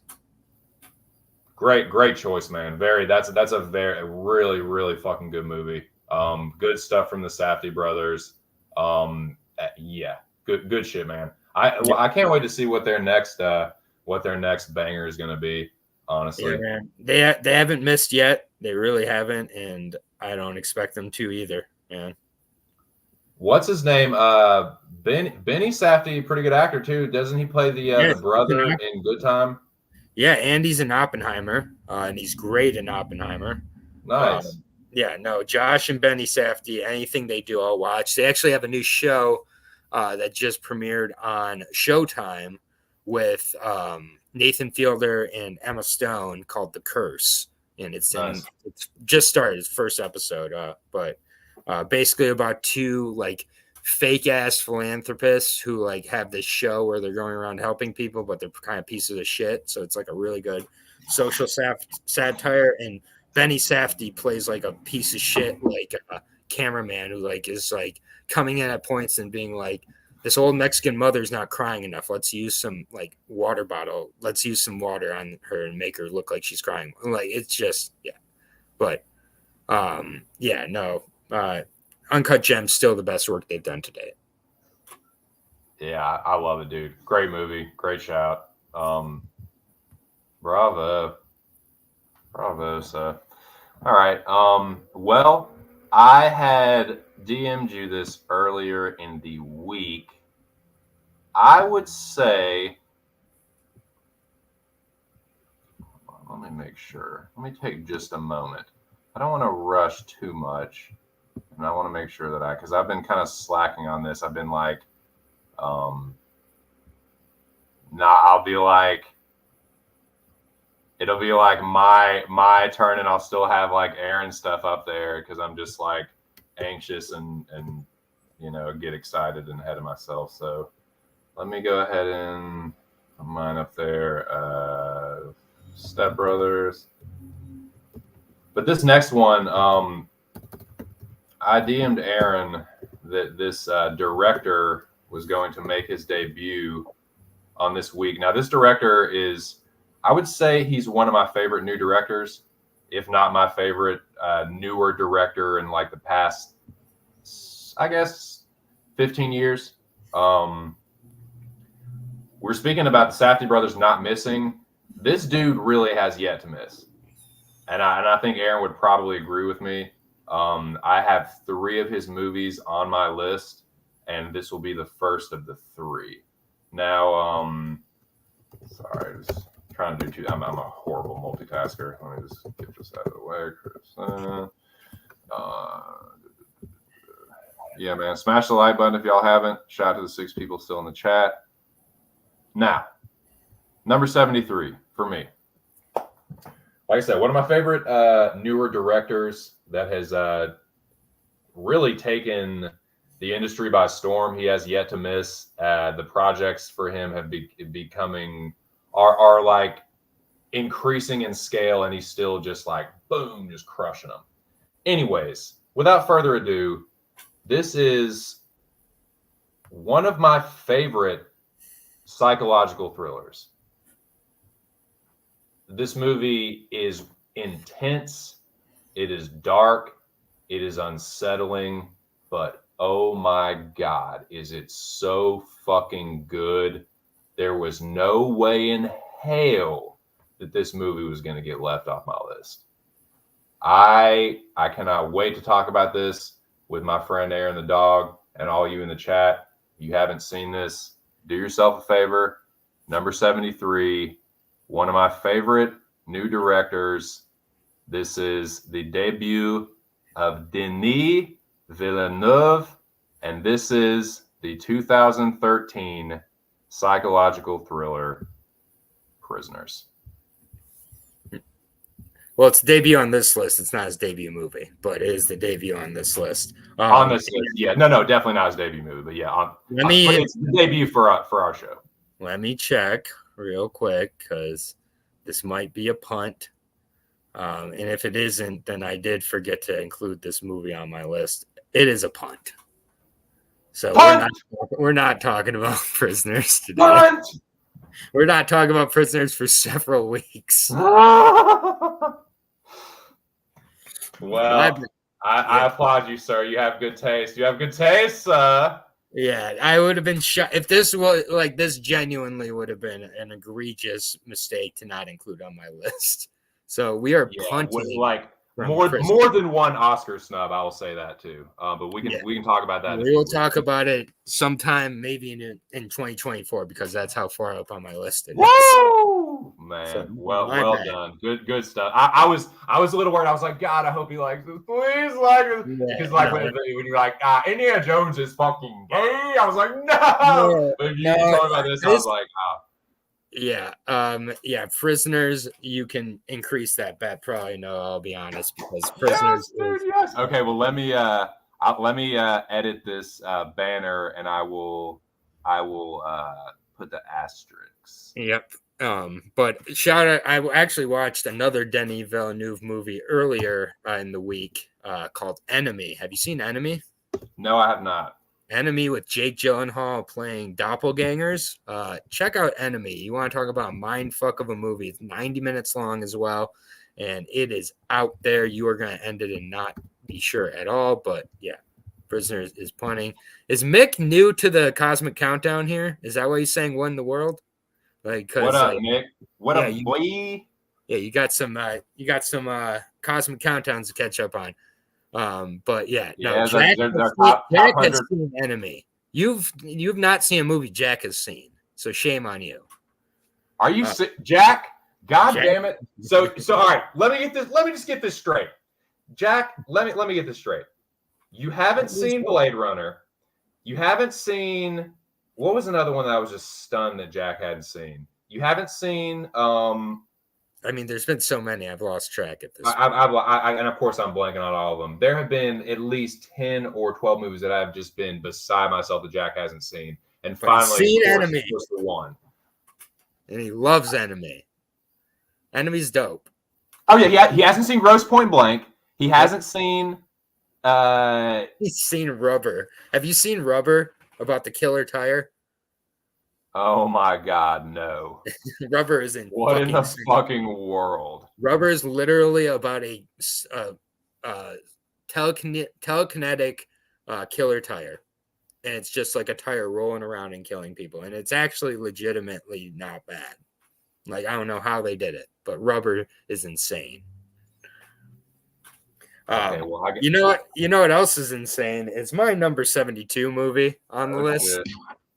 Great choice, man. That's a really, really fucking good movie. Good stuff from the Safdie brothers. Yeah, good shit, man. I can't wait to see what their next banger is going to be. Honestly, yeah, man. They haven't missed yet. They really haven't, and I don't expect them to either, man. What's his name? Benny Safdie, pretty good actor too. Doesn't he play the brother in Good Time? Yeah, Andy's in Oppenheimer, and he's great in Oppenheimer. Nice. Yeah, no, Josh and Benny Safdie, anything they do, I'll watch. They actually have a new show that just premiered on Showtime with Nathan Fielder and Emma Stone called The Curse. And it's just started, its first episode, but basically about two like fake ass philanthropists who like have this show where they're going around helping people, but they're kind of pieces of shit. So it's like a really good social satire. And Benny Safdie plays like a piece of shit, like a cameraman who like is like coming in at points and being like, this old Mexican mother's not crying enough. Let's use some like water bottle. Let's use some water on her and make her look like she's crying. Like, it's just, yeah. But yeah, no, Uncut Gems still the best work they've done today. Yeah, I love it, dude. Great movie, great shout. Bravo. So, all right. Well, I had DM'd you this earlier in the week. I would say, let me make sure. Let me take just a moment. I don't want to rush too much. And I want to make sure that because I've been kind of slacking on this. I've been like, I'll be like, it'll be like my turn, and I'll still have like Aaron's stuff up there because I'm just like anxious and get excited and ahead of myself. So let me go ahead and put mine up there. Step Brothers. But this next one, I DM'd Aaron that this director was going to make his debut on this week. Now, this director is, I would say he's one of my favorite new directors. if not my favorite newer director in like the past, I guess, 15 years. We're speaking about the Safdie brothers not missing. This dude really has yet to miss. And I think Aaron would probably agree with me. I have 3 of his movies on my list, and this will be the first of the 3. Now, sorry, just trying to do two. I'm a horrible multitasker. Let me just get this out of the way, Chris. Yeah, man, smash the like button if y'all haven't. Shout out to the 6 people still in the chat. Now, number 73 for me. Like I said, one of my favorite newer directors that has really taken the industry by storm. He has yet to miss. The projects for him have are like increasing in scale, and he's still just like boom, just crushing them. Anyways, without further ado, this is one of my favorite psychological thrillers. This movie is intense. It is dark. It is unsettling, but oh my God, is it so fucking good. There was no way in hell that this movie was going to get left off my list. I cannot wait to talk about this with my friend Aaron the dog and all you in the chat. If you haven't seen this, do yourself a favor. Number 73, one of my favorite new directors. This is the debut of Denis Villeneuve, and this is the 2013 psychological thriller Prisoners. Well, it's debut on this list. It's not his debut movie, but it is the debut on this list. On this list, yeah. No, definitely not his debut movie, but yeah. It's the debut for our show. Let me check real quick because this might be a punt. And if it isn't, then I did forget to include this movie on my list. It is a punt. So we're not talking about Prisoners today. Punt! We're not talking about Prisoners for several weeks. Well, I applaud you, sir. You have good taste. You have good taste, Yeah, I would have been shocked if this was like this. Genuinely would have been an egregious mistake to not include on my list. So we are punting with like more than one Oscar snub. I will say that too. But we can talk about that. We will talk about it sometime, maybe in 2024, because that's how far up on my list it is. Woo! Man, so, well done. Good stuff. I was a little worried. I was like, God, I hope he likes this. Please like it. Because when you're like, Indiana Jones is fucking gay, I was like, no. But if you told me about this, I was like, Yeah. Prisoners, you can increase that bet. Probably no, I'll be honest, because Prisoners. Yes. Okay, well let me edit this banner, and I will put the asterisks. Yep. But shout out! I actually watched another Denis Villeneuve movie earlier in the week called Enemy. Have you seen Enemy? No, I have not. Enemy with Jake Gyllenhaal playing doppelgangers. Check out Enemy. You want to talk about a mind fuck of a movie? It's 90 minutes long as well, and it is out there. You are going to end it and not be sure at all. But yeah, Prisoners is punting. Is Mick new to the Cosmic Countdown here? Is that why he's saying "What in the world"? Like, what up, Mick? What up, boy? Yeah, you got some Cosmic Countdowns to catch up on. But Jack has seen Enemy. You've not seen a movie Jack has seen, so shame on you. Are you Jack? God damn it! So all right. Let me just get this straight, Jack. Let me get this straight. You haven't seen Blade Runner. You haven't seen what was another one that I was just stunned that Jack hadn't seen. You haven't seen. I mean, there's been so many. I've lost track at this. And of course, I'm blanking on all of them. There have been at least 10 or 12 movies that I've just been beside myself that Jack hasn't seen. And finally, seen Enemy. Was the one. And he loves Enemy. Enemy's dope. Oh, yeah. He hasn't seen Grosse Point Blank. He hasn't seen... He's seen Rubber. Have you seen Rubber about the killer tire? Oh my God, no. Rubber is in What in fucking the insane. fucking world? Rubber is literally about a uh, telekinetic killer tire. And it's just like a tire rolling around and killing people. And it's actually legitimately not bad. Like, I don't know how they did it, but Rubber is insane. Okay, well, You know what? You know what else is insane? It's my number 72 movie on the list. shit.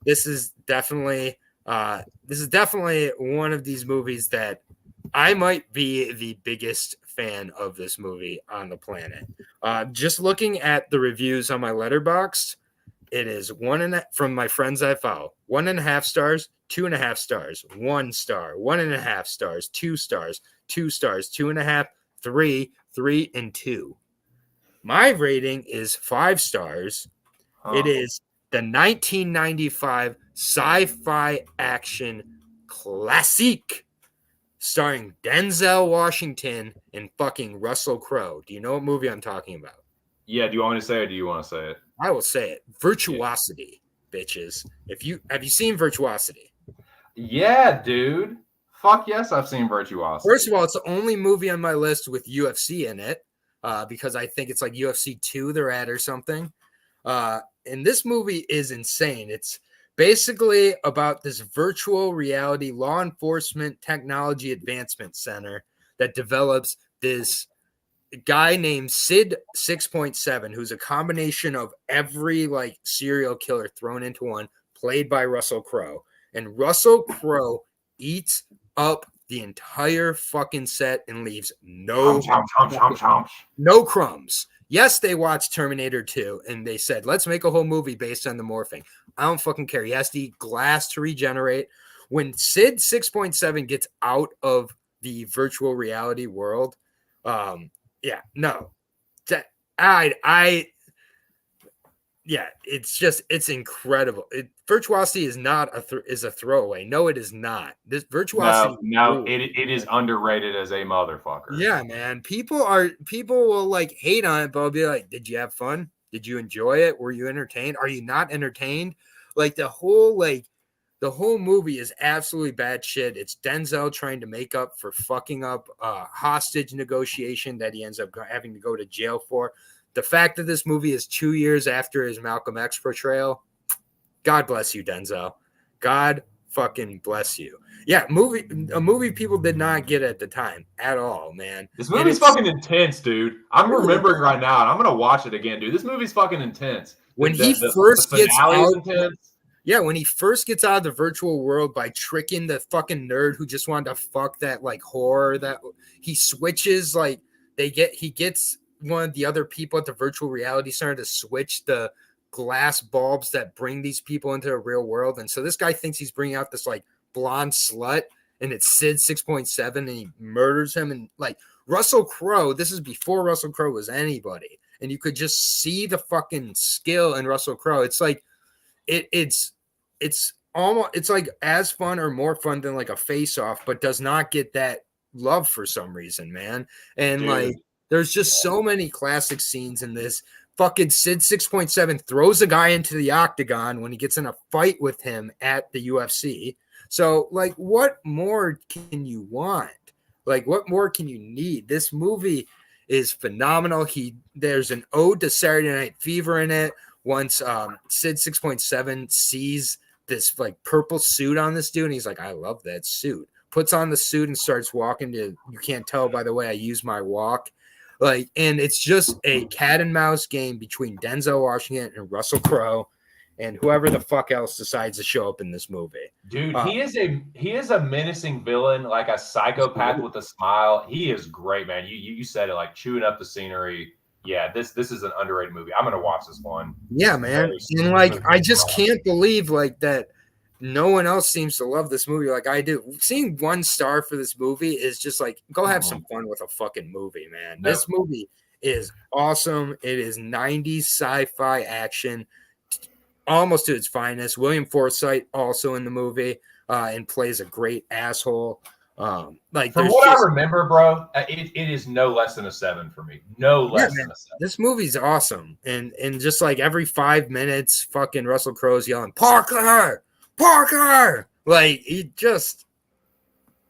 This is definitely one of these movies that I might be the biggest fan of this movie on the planet. Just looking at the reviews on my Letterboxd, it is from my friends I follow. 1.5 stars, 2.5 stars, 1 star, 1.5 stars, 2 stars, 2 stars, 2.5, 3, 3, and 2. My rating is 5 stars. It is the 1995 sci-fi action classic starring Denzel Washington and fucking Russell Crowe. Do you know what movie I'm talking about? Yeah, do you want me to say it or do you want to say it? I will say it. Virtuosity, bitches. Have you seen Virtuosity? Yeah, dude. Fuck yes, I've seen Virtuosity. First of all, it's the only movie on my list with UFC in it, because I think it's like UFC 2 they're at or something. And this movie is insane. It's basically about this virtual reality law enforcement technology advancement center that develops this guy named Sid 6.7, who's a combination of every like serial killer thrown into one, played by Russell Crowe. And Russell Crowe eats up the entire fucking set and leaves no crumbs. Yes, they watched Terminator 2 and they said, let's make a whole movie based on the morphing. I don't fucking care. He has to eat glass to regenerate. When Sid 6.7 gets out of the virtual reality world, it's incredible. Virtuosity is not is a throwaway. No, it is not. This Virtuosity. No, it is underrated as a motherfucker. Yeah, man. People will like hate on it, but I'll be like, did you have fun? Did you enjoy it? Were you entertained? Are you not entertained? Like the whole movie is absolutely bad shit. It's Denzel trying to make up for fucking up a hostage negotiation that he ends up having to go to jail for. The fact that this movie is 2 years after his Malcolm X portrayal, God bless you, Denzel. God fucking bless you. Yeah, a movie people did not get at the time at all, man. This movie's fucking intense, dude. I'm remembering right now, and I'm gonna watch it again, dude. This movie's fucking intense. When he first gets out, yeah, when he first gets out of the virtual world by tricking the fucking nerd who just wanted to fuck that like horror, that he switches like he gets one of the other people at the virtual reality center to switch the glass bulbs that bring these people into the real world. And so this guy thinks he's bringing out this like blonde slut, and it's Sid 6.7, and he murders him. And like Russell Crowe, this is before Russell Crowe was anybody, and you could just see the fucking skill in Russell Crowe. It's like it's almost, it's like as fun or more fun than like a Face Off, but does not get that love for some reason, man. And dude, like there's just so many classic scenes in this. Fucking Sid 6.7 throws a guy into the octagon when he gets in a fight with him at the UFC. So, like, what more can you want? Like, what more can you need? This movie is phenomenal. There's an ode to Saturday Night Fever in it. Once Sid 6.7 sees this like purple suit on this dude, and he's like, I love that suit. Puts on the suit and starts walking to, you can't tell by the way I use my walk. Like, and it's just a cat and mouse game between Denzel Washington and Russell Crowe and whoever the fuck else decides to show up in this movie. Dude, he is a menacing villain, like a psychopath with a smile. He is great, man. You said it, like chewing up the scenery. Yeah, this is an underrated movie. I'm gonna watch this one. Yeah, man. And like, I just can't believe like that no one else seems to love this movie like I do. Seeing 1 star for this movie is just like, go have some fun with a fucking movie, man. No. This movie is awesome. It is 90s sci-fi action, almost to its finest. William Forsythe also in the movie and plays a great asshole. Like from what I remember, bro, it is no less than a 7 for me. No less than a 7. This movie's awesome, and just like every 5 minutes, fucking Russell Crowe's yelling, Parker, Parker. Like he just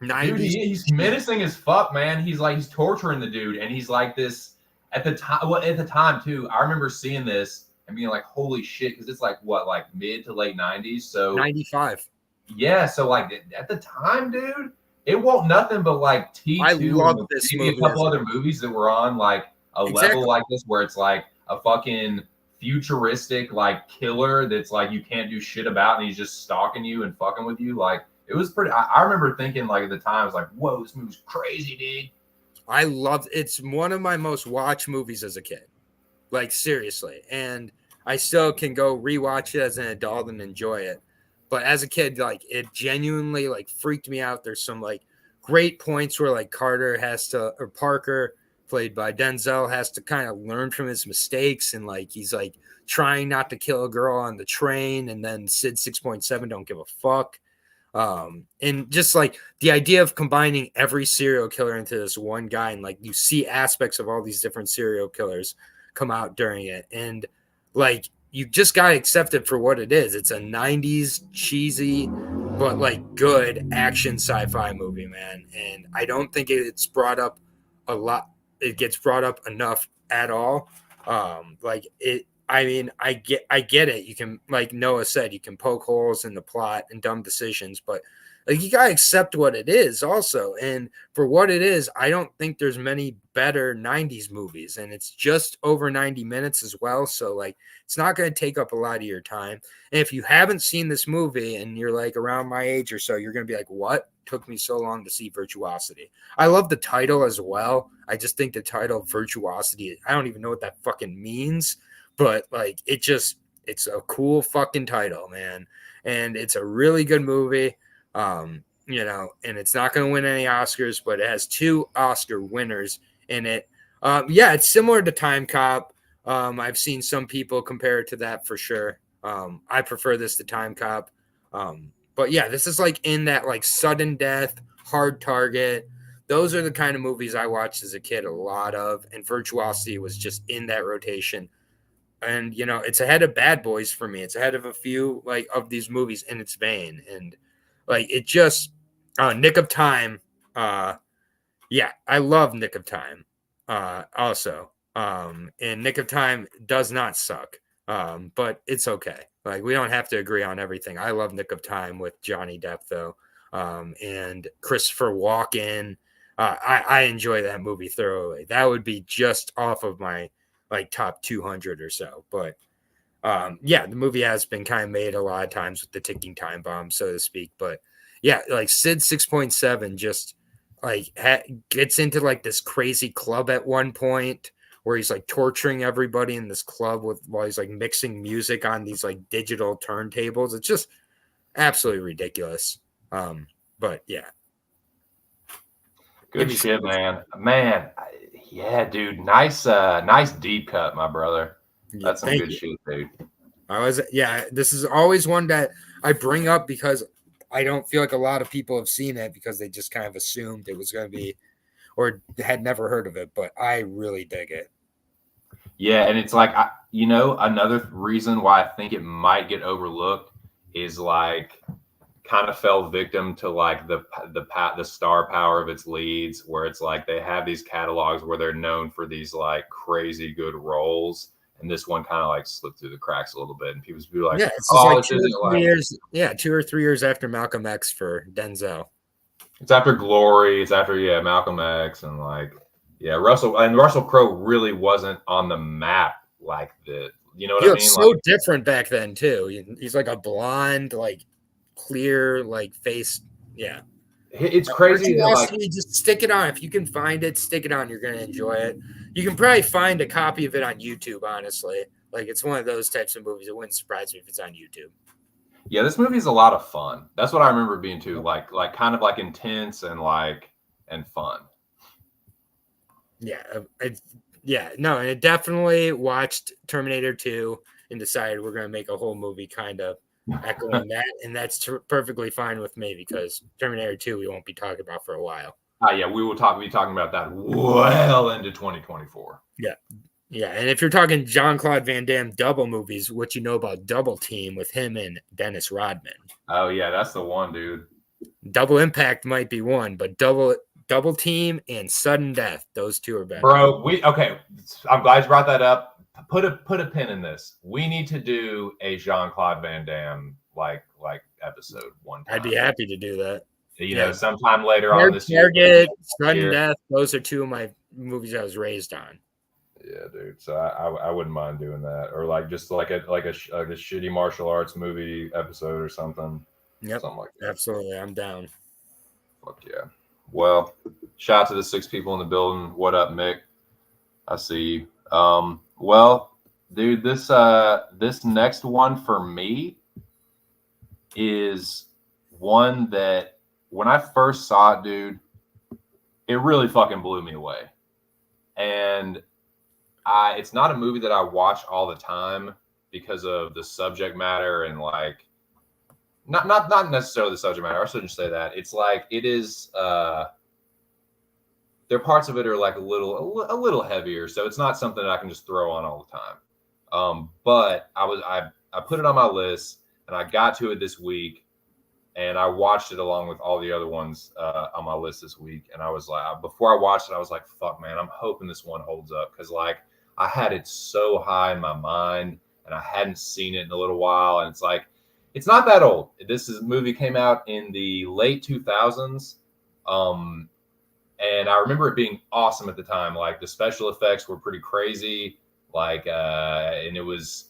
Dude, 90s. he's menacing as fuck, man. He's torturing the dude, and he's like this at the time. Well, at the time too, I remember seeing this and being like, "Holy shit!" Because it's like what, like mid to late '90s. So 95. yeah, so like at the time, dude, it wasn't nothing but like I T2 love and this maybe movie. a couple other movies that were on like a Exactly. level like this, where it's like a fucking futuristic like killer that's like you can't do shit about, and he's just stalking you and fucking with you. Like it was pretty. I remember thinking like at the time, I was like, "Whoa, this movie's crazy, dude." I loved it's one of my most watched movies as a kid. Like seriously. And I still can go rewatch it as an adult and enjoy it. But as a kid, like it genuinely like freaked me out. There's some like great points where like Carter has to or Parker, played by Denzel, has to kind of learn from his mistakes, and like he's like trying not to kill a girl on the train, and then Sid 6.7 don't give a fuck. And just like the idea of combining every serial killer into this one guy, and like you see aspects of all these different serial killers come out during it, and like you just gotta accept it for what it is. It's a 90s cheesy but like good action sci-fi movie, man. And I don't think it's brought up a lot. It gets brought up enough at all. Like it I mean, I get it. You can, like Noah said, you can poke holes in the plot and dumb decisions, but like you gotta accept what it is also. And for what it is, I don't think there's many better 90s movies, and it's just over 90 minutes as well. So like it's not gonna take up a lot of your time. And if you haven't seen this movie and you're like around my age or so, you're gonna be like, what took me so long to see Virtuosity? I love the title as well. I just think the title Virtuosity, I don't even know what that fucking means, but like it's a cool fucking title, man. And it's a really good movie. And it's not going to win any Oscars, but it has 2 Oscar winners in it. Yeah, it's similar to Time Cop. I've seen some people compare it to that for sure. I prefer this to Time Cop. But yeah, this is like in that like sudden death, hard target. Those are the kind of movies I watched as a kid, a lot of, and Virtuosity was just in that rotation. And it's ahead of Bad Boys for me. It's ahead of a few like of these movies in its vein, and like it just Nick of Time. Yeah, I love Nick of Time. Also, and Nick of Time does not suck. But it's okay. Like we don't have to agree on everything. I love Nick of Time with Johnny Depp though, and Christopher Walken. I enjoy that movie thoroughly. That would be just off of my like top 200 or so. But yeah, the movie has been kind of made a lot of times with the ticking time bomb, so to speak. But yeah, like Sid 6.7 just like gets into like this crazy club at one point where he's like torturing everybody in this club while he's like mixing music on these like digital turntables. It's just absolutely ridiculous. But yeah. Good shit, man. Yeah, dude. Nice deep cut, my brother. That's some good shit, dude. This is always one that I bring up because I don't feel like a lot of people have seen it because they just kind of assumed it was going to be or had never heard of it, but I really dig it. Yeah, and it's like another reason why I think it might get overlooked is like kind of fell victim to like the star power of its leads, where it's like they have these catalogs where they're known for these like crazy good roles, and this one kind of like slipped through the cracks a little bit, and people be like, yeah, it's like this isn't like 2 or 3 years after Malcolm X for Denzel. It's after Glory, it's after Malcolm X, and like Russell Crowe really wasn't on the map like that. You know what I mean? So like, different back then too. He's like a blonde, like clear, like face. Yeah, it's crazy. Like, just stick it on. If you can find it, stick it on. You're gonna enjoy it. You can probably find a copy of it on YouTube. Honestly, like it's one of those types of movies. It wouldn't surprise me if it's on YouTube. Yeah, this movie is a lot of fun. That's what I remember being too. Like kind of like intense and fun. Yeah, no, and it definitely watched Terminator 2 and decided we're going to make a whole movie kind of echoing that, and that's perfectly fine with me because Terminator 2 we won't be talking about for a while. Yeah, we will be talking about that well into 2024. Yeah, and if you're talking Jean-Claude Van Damme double movies, what you know about Double Team with him and Dennis Rodman? Oh yeah, that's the one, dude. Double Impact might be one, but Double Team and Sudden Death, those two are better. Bro, okay. I'm glad you brought that up. Put a pin in this. We need to do a Jean-Claude Van Damme like episode one time. I'd be happy to do that. You know, sometime later on this Target, year. Sudden Death, those are two of my movies I was raised on. Yeah, dude. So I wouldn't mind doing that, or like just like a shitty martial arts movie episode or something. Yep, something like that. Absolutely, I'm down. Fuck yeah. Well, shout out to the 6 people in the building. What up, Mick? I see you. Well, dude, this next one for me is one that when I first saw it, dude, it really fucking blew me away. And it's not a movie that I watch all the time because of the subject matter and like not necessarily the subject matter. I shouldn't say that. It's like it is there are parts of it are like a little heavier, so it's not something that I can just throw on all the time. But I put it on my list and I got to it this week and I watched it along with all the other ones on my list this week. And I was like, before I watched it, I was like, fuck, man, I'm hoping this one holds up because like I had it so high in my mind and I hadn't seen it in a little while. And it's like, it's not that old. Movie came out in the late 2000s. And I remember it being awesome at the time. Like the special effects were pretty crazy. Like, and it was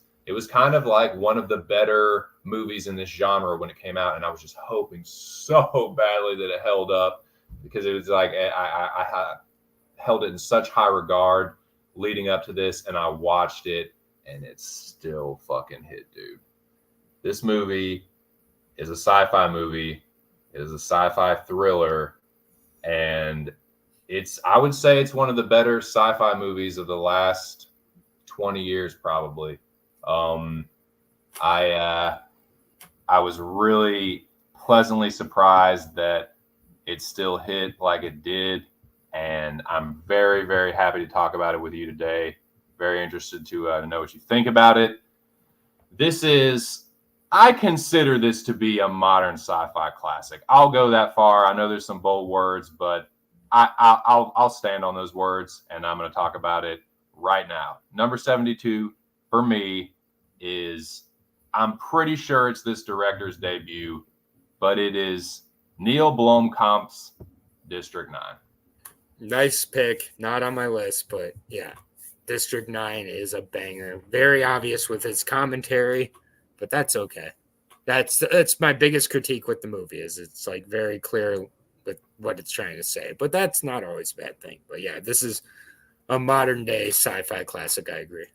kind of like one of the better movies in this genre when it came out. And I was just hoping so badly that it held up because it was like, I held it in such high regard leading up to this. And I watched it and it still fucking hit, dude. This movie is a sci-fi movie. It is a sci-fi thriller. And I would say it's one of the better sci-fi movies of the last 20 years, probably. I was really pleasantly surprised that it still hit like it did. And I'm very, very happy to talk about it with you today. Very interested to know what you think about it. I consider this to be a modern sci-fi classic. I'll go that far. I know there's some bold words, but I'll stand on those words, and I'm going to talk about it right now. Number 72 for me is, I'm pretty sure it's this director's debut, but it is Neil Blomkamp's District 9. Nice pick. Not on my list, but yeah, District 9 is a banger. Very obvious with his commentary, but that's okay. That's my biggest critique with the movie is it's like very clear with what it's trying to say, but that's not always a bad thing. But yeah, this is a modern day sci-fi classic. I agree.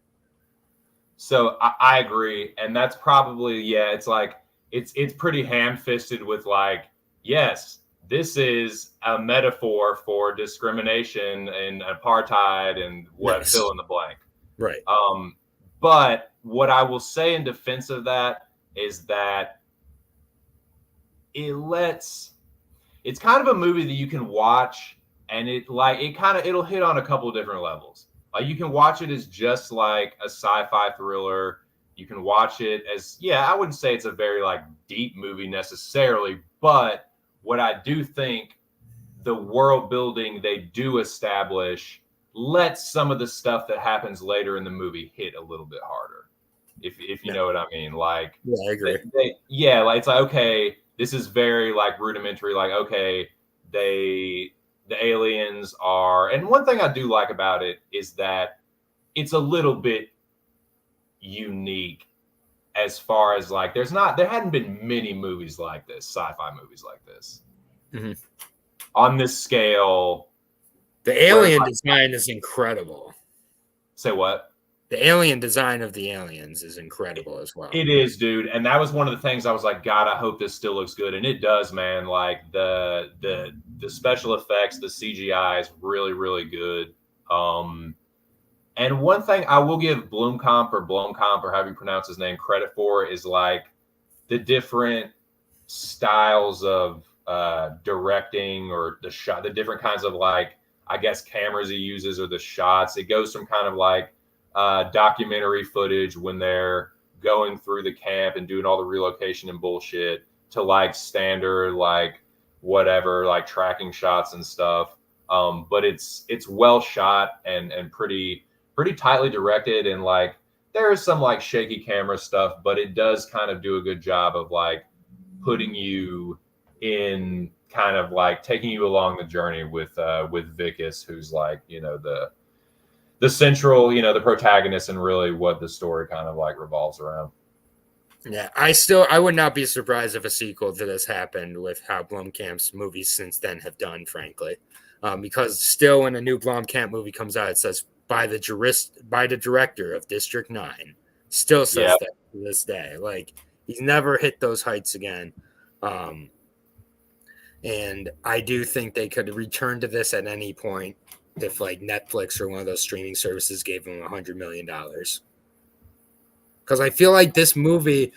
So I agree. And that's probably, yeah, it's like, it's pretty ham-fisted with like, yes, this is a metaphor for discrimination and apartheid and what Yes. fill in the blank. Right. But what I will say in defense of that is that it's kind of a movie that you can watch and it'll hit on a couple of different levels. Like you can watch it as just like a sci-fi thriller. You can watch it as, I wouldn't say it's a very like deep movie necessarily, but what I do think the world building they do establish lets some of the stuff that happens later in the movie hit a little bit harder. If you know what I mean. Like, yeah, I agree. Like it's like, okay, this is very like rudimentary, like, okay, the aliens are, and one thing I do like about it is that it's a little bit unique as far as like there hadn't been many movies like this, sci-fi movies like this on this scale. The alien design is incredible. Say what? The alien design of the aliens is incredible as well. It is, dude. And that was one of the things I was like, God, I hope this still looks good. And it does, man. Like the special effects, the CGI is really, really good. And one thing I will give Blomkamp or however you pronounce his name credit for is like the different styles of directing or the different kinds of like, I guess, cameras he uses or the shots. It goes from kind of like documentary footage when they're going through the camp and doing all the relocation and bullshit to like standard like whatever like tracking shots and stuff. But it's well shot and pretty tightly directed, and like there's some like shaky camera stuff, but it does kind of do a good job of like putting you in kind of like taking you along the journey with Vicus, who's like, you know, the central, you know, the protagonist and really what the story kind of like revolves around. Yeah, I would not be surprised if a sequel to this happened with how Blomkamp's movies since then have done, frankly. Because still when a new Blomkamp movie comes out, it says by the director of District 9. Still says that to this day. Like, he's never hit those heights again. And I do think they could return to this at any point if like Netflix or one of those streaming services gave them $100 million. Because I feel like this movie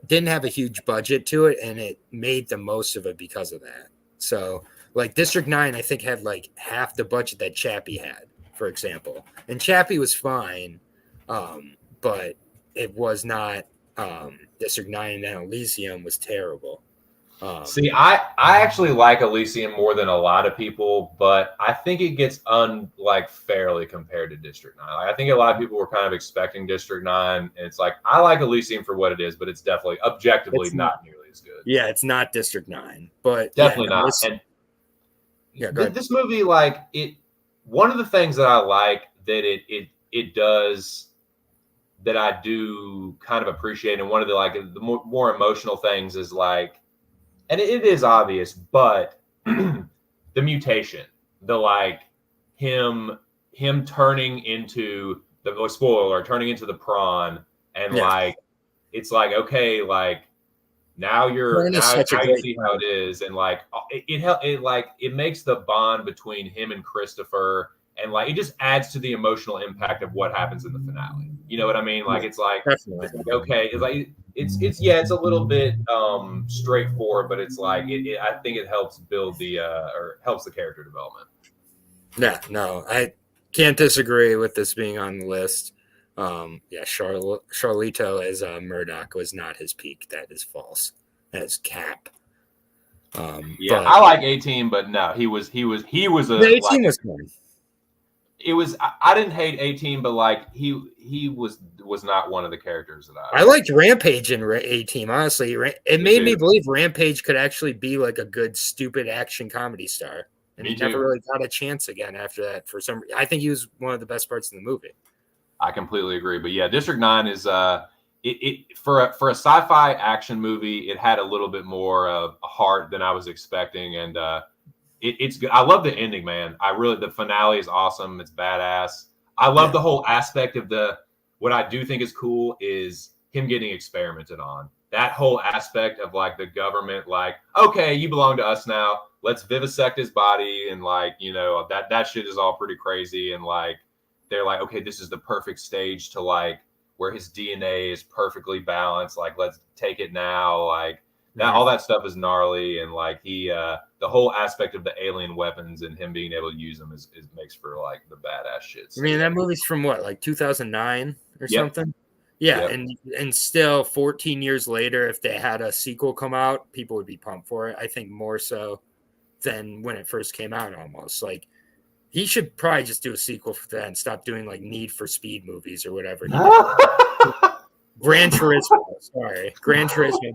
didn't have a huge budget to it, and it made the most of it because of that. So, like District 9, I think had like half the budget that Chappie had, for example. And Chappie was fine, but it was not. District 9 and Elysium was terrible. See, I actually like Elysium more than a lot of people, but I think it gets fairly compared to District 9. Like, I think a lot of people were kind of expecting District 9, and it's like I like Elysium for what it is, but it's definitely objectively not nearly as good. Yeah, it's not District 9, but definitely not. This movie, like it, one of the things that I like that it does that I do kind of appreciate, and one of the more emotional things is like. And it is obvious, but the mutation, the like him turning into the spoiler, turning into the prawn, and like it's like okay, like now you see how it is, and like it makes the bond between him and Christopher, and like it just adds to the emotional impact of what happens in the finale. You know what I mean? Like it's like okay, it's like. It's a little bit straightforward, but it's like I think it helps build or helps the character development. Yeah, no, I can't disagree with this being on the list. Charlito as Murdoch was not his peak. That is false. That is cap. I like 18, but no, he was a 18 was fun. It was I didn't hate 18, but like he was not one of the characters that I liked Rampage in 18. Honestly, it made me believe Rampage could actually be like a good stupid action comedy star, and he never really got a chance again after that. For some, I think he was one of the best parts of the movie. I completely agree, but yeah, District 9 is for a sci-fi action movie. It had a little bit more of a heart than I was expecting, and it's good. I love the ending, man. The finale is awesome. It's badass. I love the whole aspect of what I do think is cool is him getting experimented on. That whole aspect of like the government, like, okay, you belong to us now. Let's vivisect his body. And like, you know, that shit is all pretty crazy. And like, they're like, okay, this is the perfect stage to like where his DNA is perfectly balanced. Like, let's take it now. Like, all that stuff is gnarly, and like the whole aspect of the alien weapons and him being able to use them is makes for like the badass shit. I mean, that movie's from what, like 2009 or something? Yeah, and still 14 years later, if they had a sequel come out, people would be pumped for it. I think more so than when it first came out. Almost like he should probably just do a sequel for that and stop doing like Need for Speed movies or whatever. Gran Turismo,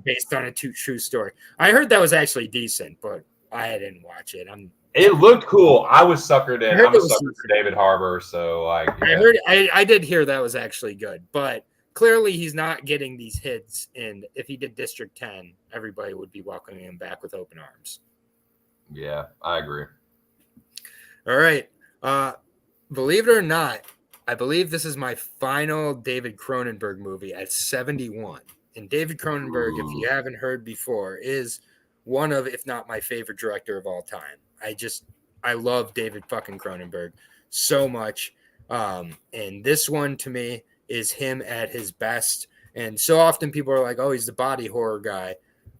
based on a true story. I heard that was actually decent, but I didn't watch it. It looked cool. I was suckered in. I'm a sucker for David Harbour, so like I did hear that was actually good, but clearly he's not getting these hits. And if he did District 10, everybody would be welcoming him back with open arms. Yeah, I agree. All right. Believe it or not, I believe this is my final David Cronenberg movie at 71. And David Cronenberg, if you haven't heard before, is one of, if not my favorite director of all time. I love David fucking Cronenberg so much. And this one to me is him at his best. And so often people are like, oh, he's the body horror guy.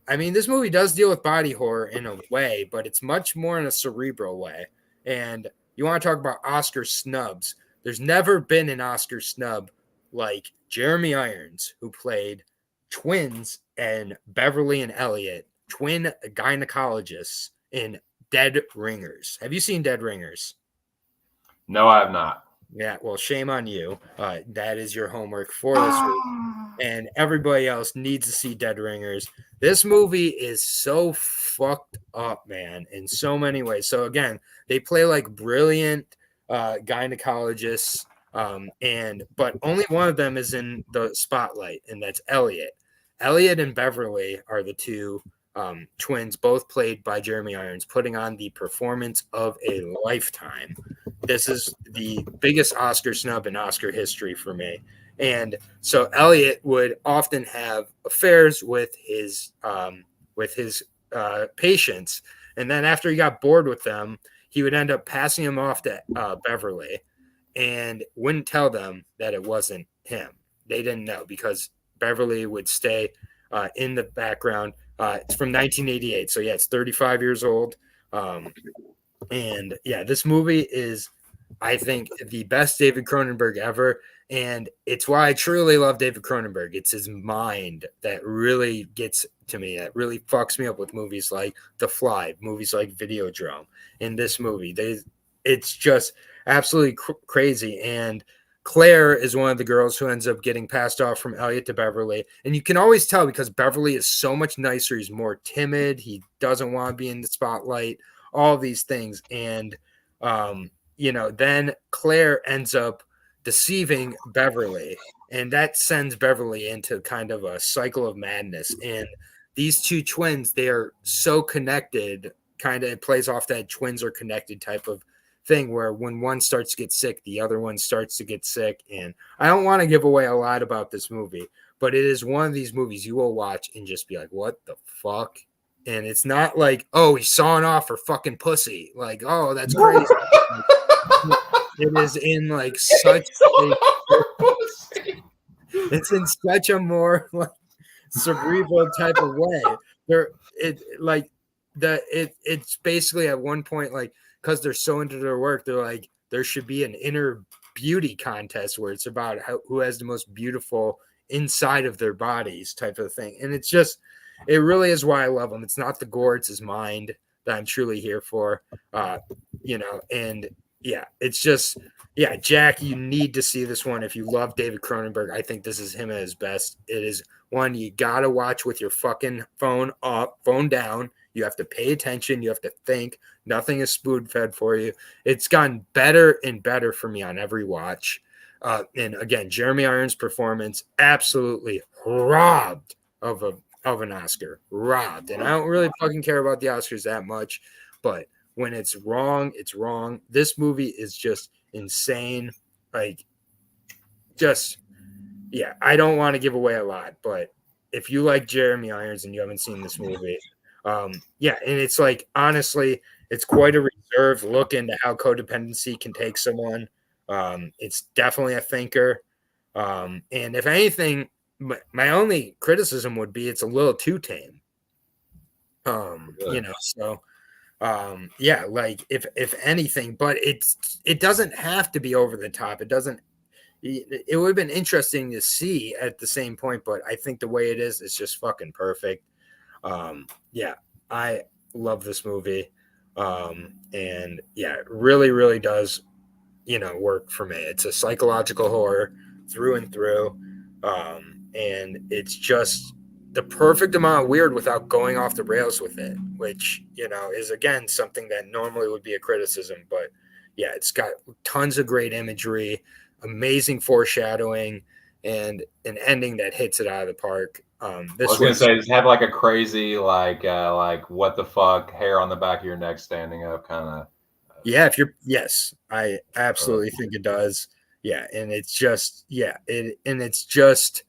I mean, this movie does deal with body horror in a way, but it's much more in a cerebral way. And you want to talk about Oscar snubs. there's never been an Oscar snub like Jeremy Irons, who played twins and Beverly and Elliot, twin gynecologists in Dead Ringers. Have you seen Dead Ringers? No, I have not. Yeah, well, shame on you. That is your homework for this week. And everybody else needs to see Dead Ringers. This movie is so fucked up, man, in so many ways. So again, they play like brilliant gynecologists, but only one of them is in the spotlight, and that's Elliot. Elliot and Beverly are the two twins, both played by Jeremy Irons, putting on the performance of a lifetime. This is the biggest Oscar snub in Oscar history for me. And so Elliot would often have affairs with his patients, and then after he got bored with them, he would end up passing him off to Beverly, and wouldn't tell them that it wasn't him. They didn't know because Beverly would stay in the background. It's from 1988, so yeah, it's 35 years old. And yeah, this movie is, I think, the best David Cronenberg ever. And it's why I truly love David Cronenberg. It's his mind that really gets to me, that really fucks me up with movies like The Fly, movies like Videodrome. In this movie, it's just absolutely crazy. And Claire is one of the girls who ends up getting passed off from Elliot to Beverly. And you can always tell because Beverly is so much nicer. He's more timid. He doesn't want to be in the spotlight, all these things. And, then Claire ends up deceiving Beverly, and that sends Beverly into kind of a cycle of madness. And these two twins, they are so connected, kind of, it plays off that twins are connected type of thing where when one starts to get sick, the other one starts to get sick. And I don't want to give away a lot about this movie, but it is one of these movies you will watch and just be like, what the fuck? And it's not like, oh, he's sawing off her fucking pussy. Like, oh, that's crazy. It is in like such it's in such a more like cerebral type of way. It's basically at one point, like, because they're so into their work, they're like, there should be an inner beauty contest where it's about who has the most beautiful inside of their bodies type of thing. And it's just, it really is why I love him. It's not the gore, it's his mind that I'm truly here for. And yeah, it's just, yeah, Jack, you need to see this one. If you love David Cronenberg, I think this is him at his best. It is one you got to watch with your fucking phone up, phone down. You have to pay attention. You have to think. Nothing is spoon fed for you. It's gotten better and better for me on every watch. And again, Jeremy Irons' performance absolutely robbed of an Oscar. Robbed. And I don't really fucking care about the Oscars that much, but when it's wrong, it's wrong. This movie is just insane. Like, just, yeah, I don't want to give away a lot, but if you like Jeremy Irons and you haven't seen this movie, yeah, and it's like, honestly, it's quite a reserved look into how codependency can take someone. It's definitely a thinker. And if anything, my only criticism would be it's a little too tame. So yeah, like if anything, but it doesn't have to be over the top. It would have been interesting to see at the same point, but I think the way it is, it's just fucking perfect. Yeah, I love this movie. And yeah, it really, really does, work for me. It's a psychological horror through and through. And it's just the perfect amount of weird without going off the rails with it, which, is again, something that normally would be a criticism, but yeah, it's got tons of great imagery, amazing foreshadowing, and an ending that hits it out of the park. I was going to say, does it have like a crazy, like what the fuck, hair on the back of your neck standing up kind of? Yeah, yes, I absolutely think it does. Yeah. And it's just, it's just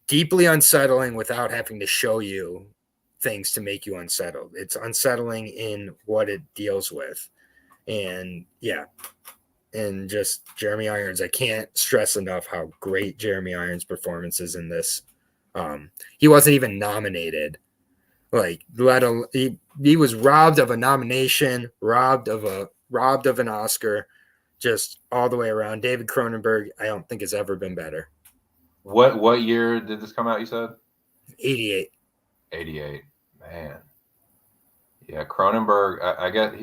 deeply unsettling without having to show you things to make you unsettled. It's unsettling in what it deals with. And yeah. And just Jeremy Irons, I can't stress enough how great Jeremy Irons' performance is in this. He wasn't even nominated. Like, he was robbed of a nomination, robbed of an Oscar, just all the way around. David Cronenberg, I don't think has ever been better. What year did this come out? You said 88. 88. Man, yeah, Cronenberg. I guess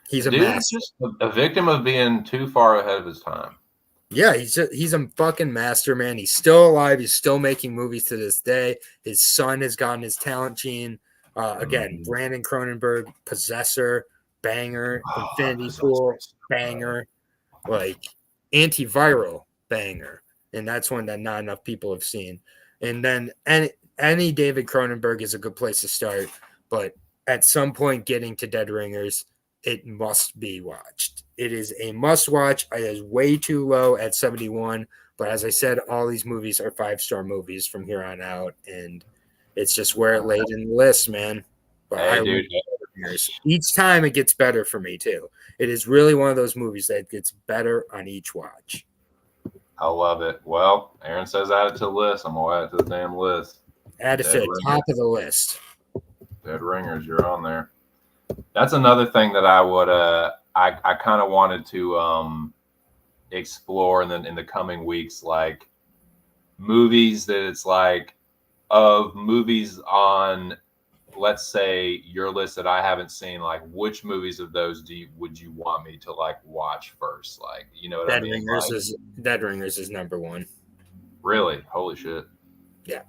He's a dude master. is just a victim of being too far ahead of his time. Yeah, he's a fucking master, man. He's still alive. He's still making movies to this day. His son has gotten his talent gene. Again, Brandon Cronenberg, Possessor, banger, Infinity Pool, banger, like Antiviral, banger, and that's one that not enough people have seen. And then any David Cronenberg is a good place to start, but at some point, getting to Dead Ringers, it must be watched. It is a must watch. It is way too low at 71. But as I said, all these movies are 5-star movies from here on out. And it's just where it laid in the list, man. But Hey, dude. Each time it gets better for me, too. It is really one of those movies that gets better on each watch. I love it. Well, Aaron says add it to the list. I'm going to add it to the damn list. Add it to the top of the list. Dead Ringers, you're on there. That's another thing that I would I kind of wanted to explore in the coming weeks, like movies that it's like of movies on, let's say, your list that I haven't seen, like which movies of those would you want me to like watch first? Like, you know what I mean? Dead Ringers is number one. Really? Holy shit. Yeah.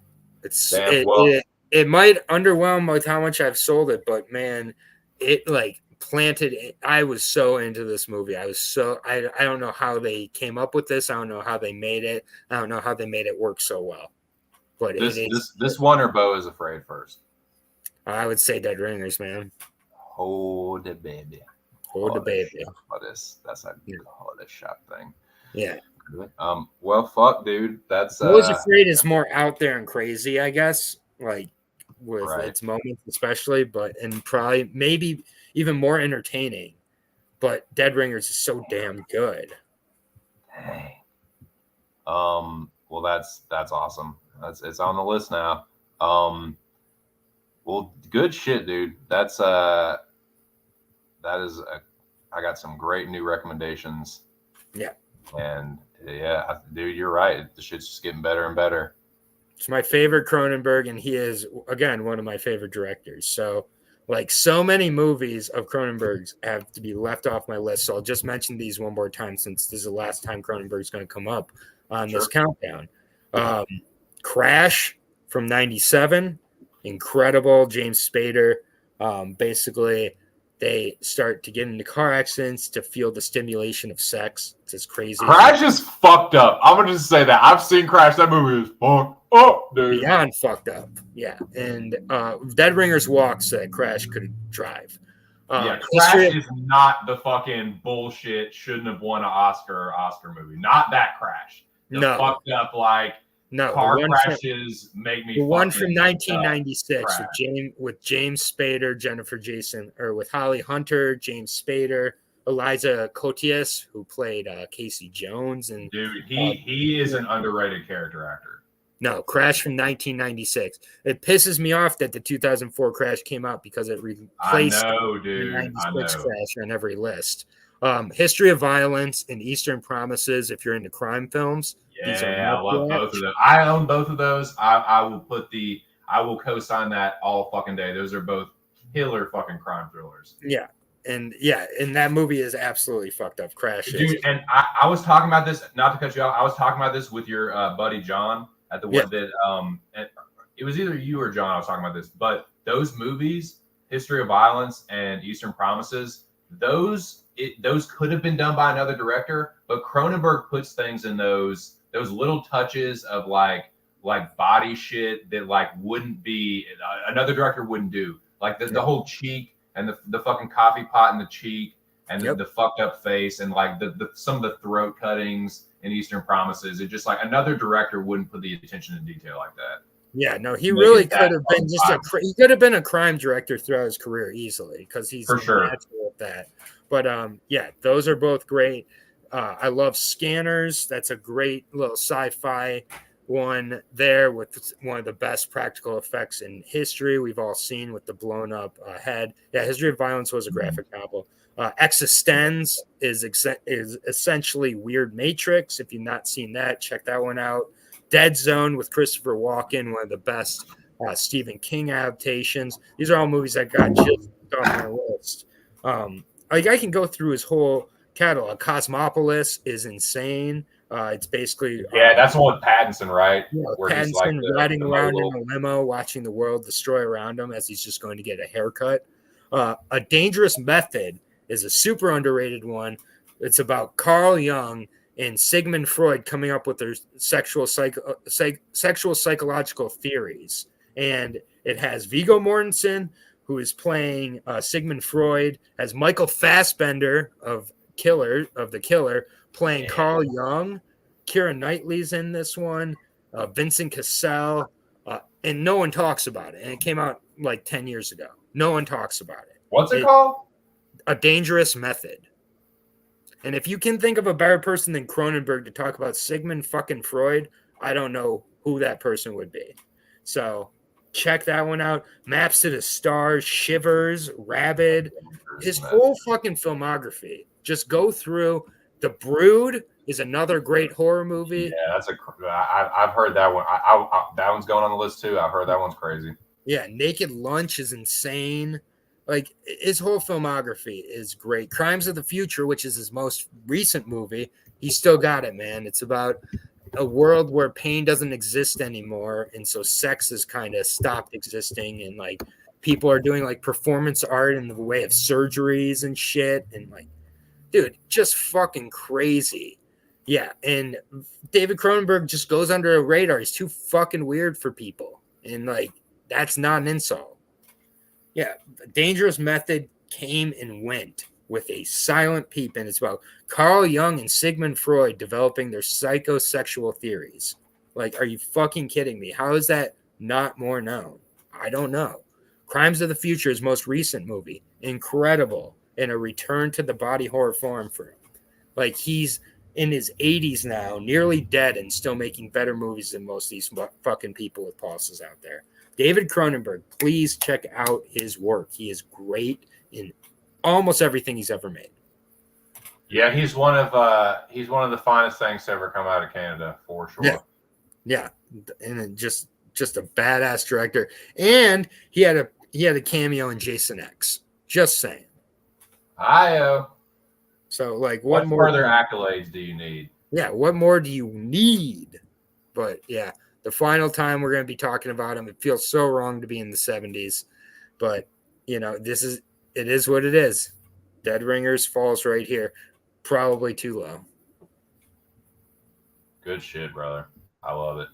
It might underwhelm with how much I've sold it, but man, it like planted. I was so into this movie. I don't know how they came up with this. I don't know how they made it. I don't know how they made it work so well. But this one or Beau is Afraid first. I would say Dead Ringers, man. Hold it, baby. Hold the baby. That's a holiday shop thing. Yeah. Well, fuck, dude. That's Beau is Afraid is more out there and crazy, I guess. Like with its moments, especially, and probably maybe even more entertaining. But Dead Ringers is so damn good. Dang. Well, that's awesome. It's on the list now. Well, good shit, dude. I got some great new recommendations. Yeah. And yeah, dude, you're right. The shit's just getting better and better. It's my favorite Cronenberg, and he is, again, one of my favorite directors. So, like, so many movies of Cronenberg's have to be left off my list. So I'll just mention these one more time since this is the last time Cronenberg's going to come up on this countdown. Crash from 97, incredible. James Spader. Basically, they start to get into car accidents to feel the stimulation of sex. It's as crazy. Crash is fucked up. I'm going to just say that. I've seen Crash. That movie is fucked up, dude. Beyond fucked up. Yeah. And Dead Ringers walks that Crash could drive. Crash is not the fucking bullshit, shouldn't have won an Oscar movie. Not that Crash. Fucked up, like, car crashes make me. The one from 1996 with James Spader, with Holly Hunter, James Spader, Eliza Koteas, who played Casey Jones, and dude, he is an underrated character actor. No, Crash from 1996. It pisses me off that the 2004 Crash came out because it replaced the 96 Crash on every list. History of Violence and Eastern Promises, if you're into crime films. Yeah, I love both of them. I own both of those. I will co-sign that all fucking day. Those are both killer fucking crime thrillers. Yeah. And that movie is absolutely fucked up. Crash. Dude, and I was talking about this, not to cut you off, I was talking about this with your buddy John at the one that it was either you or John I was talking about this, but those movies, History of Violence and Eastern Promises, those could have been done by another director, but Cronenberg puts things in those little touches of like body shit that like wouldn't be another director wouldn't do, like the whole cheek and the fucking coffee pot in the cheek and the fucked up face and like the some of the throat cuttings in Eastern Promises. It just like another director wouldn't put the attention to detail like that. Yeah, no, he really could have been he could have been a crime director throughout his career easily because he's natural at that. But those are both great. I love Scanners. That's a great little sci-fi one there with one of the best practical effects in history we've all seen with the blown up head. Yeah, History of Violence was a graphic novel. Existenz is essentially Weird Matrix. If you've not seen that, check that one out. Dead Zone with Christopher Walken, one of the best Stephen King adaptations. These are all movies that got just off my list. Like I can go through his whole catalog. Cosmopolis is insane. It's basically that's the one with Pattinson, right? Where Pattinson he's like riding around in a limo, watching the world destroy around him as he's just going to get a haircut. A Dangerous Method is a super underrated one. It's about Carl Jung and Sigmund Freud coming up with their sexual psychological theories, and it has Viggo Mortensen, who is playing Sigmund Freud, as Michael Fassbender of The Killer, playing Carl Jung. Keira Knightley's in this one. Vincent Cassel, and no one talks about it. And it came out like 10 years ago. No one talks about it. What's it called? A Dangerous Method. And if you can think of a better person than Cronenberg to talk about Sigmund fucking Freud, I don't know who that person would be. So check that one out. Maps to the Stars, Shivers, Rabid, his whole fucking filmography. Just go through. The Brood is another great horror movie. Yeah, I've heard that one. That one's going on the list too. I've heard that one's crazy. Yeah, Naked Lunch is insane. Like his whole filmography is great. Crimes of the Future, which is his most recent movie, he still got it, man. It's about a world where pain doesn't exist anymore, and so sex has kind of stopped existing, and like people are doing like performance art in the way of surgeries and shit, and like, dude, just fucking crazy. Yeah, and David Cronenberg just goes under a radar. He's too fucking weird for people, and like that's not an insult. Yeah, Dangerous Method came and went with a silent peep, and it's about Carl Jung and Sigmund Freud developing their psychosexual theories. Like, are you fucking kidding me? How is that not more known? I don't know. Crimes of the Future, his most recent movie, incredible, and a return to the body horror form for him. Like, he's in his 80s now, nearly dead, and still making better movies than most of these fucking people with pulses out there. David Cronenberg, please check out his work. He is great in almost everything he's ever made. Yeah, he's one of the finest things to ever come out of Canada, for sure. Yeah, and just a badass director. And he had a cameo in Jason X. Just saying. So, like, what more further accolades do you need? Yeah, what more do you need? But yeah. The final time we're going to be talking about him, it feels so wrong to be in the 70s, but you know, it is what it is. Dead Ringers falls right here. Probably too low. Good shit, brother. I love it.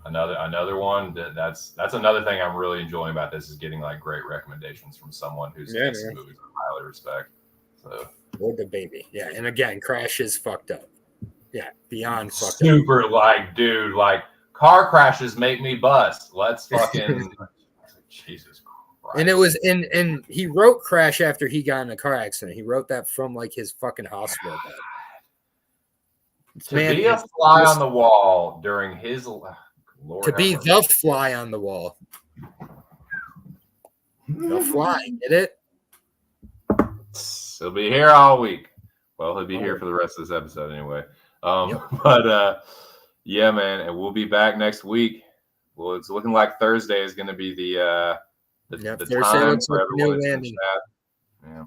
Another one that's another thing I'm really enjoying about this is getting like great recommendations from someone who's seen some movies I highly respect. So Or the baby. Yeah. And again, Crash is fucked up. Yeah. Beyond fucked up. Super like, dude, like, car crashes make me bust. Let's fucking Jesus Christ. And it was and he wrote Crash after he got in a car accident. He wrote that from like his fucking hospital bed. To be a fly on the wall during his Lord, to be the fly on the wall. The fly, get it? He'll be here all week. Well, he'll be here for the rest of this episode anyway. But yeah, man, and we'll be back next week. Well, it's looking like Thursday is going to be the time for everyone to chat. Yeah.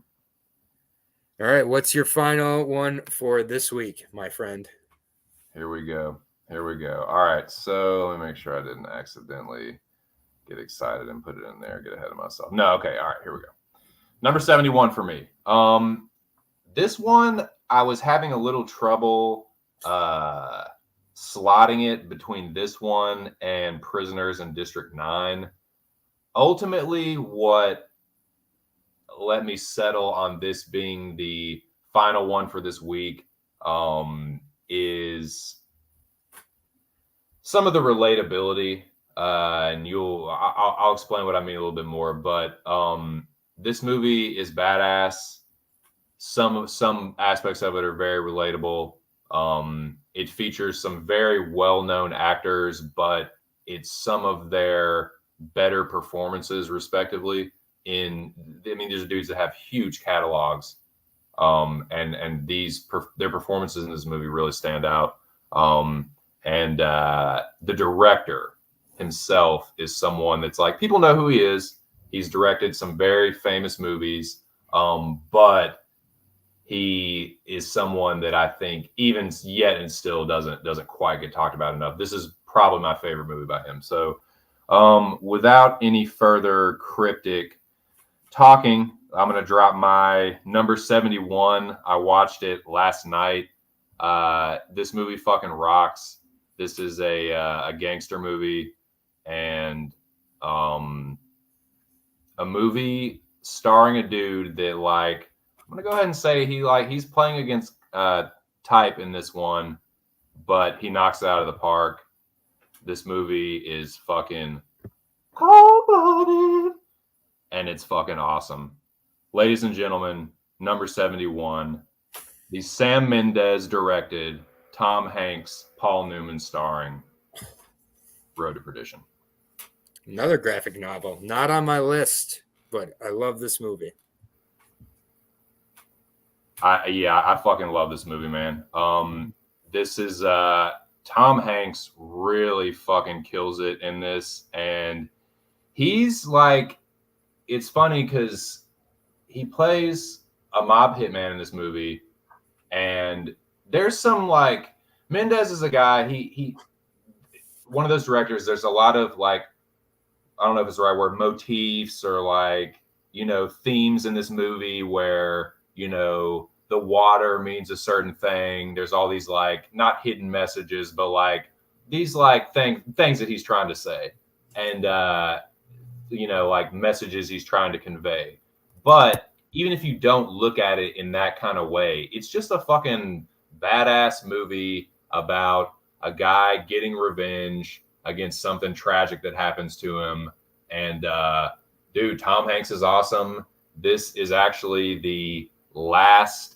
All right, what's your final one for this week, my friend? Here we go. All right, so let me make sure I didn't accidentally get excited and put it in there, get ahead of myself. No, okay, all right, here we go. Number 71 for me. This one, I was having a little trouble slotting it between this one and Prisoners in District 9. Ultimately, what let me settle on this being the final one for this week is some of the relatability, and I'll explain what I mean a little bit more. But this movie is badass. Some aspects of it are very relatable. It features some very well-known actors, but it's some of their better performances, respectively. these are dudes that have huge catalogs, and their performances in this movie really stand out. And the director himself is someone that's like, people know who he is. He's directed some very famous movies, but he is someone that I think even yet and still doesn't quite get talked about enough. This is probably my favorite movie by him. So without any further cryptic talking, I'm going to drop my number 71. I watched it last night. This movie fucking rocks. This is a gangster movie, and a movie starring a dude that, like, I'm gonna go ahead and say he's playing against type in this one, but he knocks it out of the park. This movie is fucking cold-blooded, and it's fucking awesome. Ladies and gentlemen, number 71, the Sam Mendes directed, Tom Hanks, Paul Newman starring, Road to Perdition. Another graphic novel, not on my list, but I love this movie. I fucking love this movie, man. This is Tom Hanks really fucking kills it in this, and he's like, it's funny because he plays a mob hitman in this movie, and there's some, like, Mendes is a guy, he one of those directors, there's a lot of, like, I don't know if it's the right word, motifs or, like, themes in this movie where, the water means a certain thing. There's all these, like, not hidden messages, but, like, these, like, things that he's trying to say. And, like, messages he's trying to convey. But even if you don't look at it in that kind of way, it's just a fucking badass movie about a guy getting revenge against something tragic that happens to him. And, dude, Tom Hanks is awesome. This is actually the last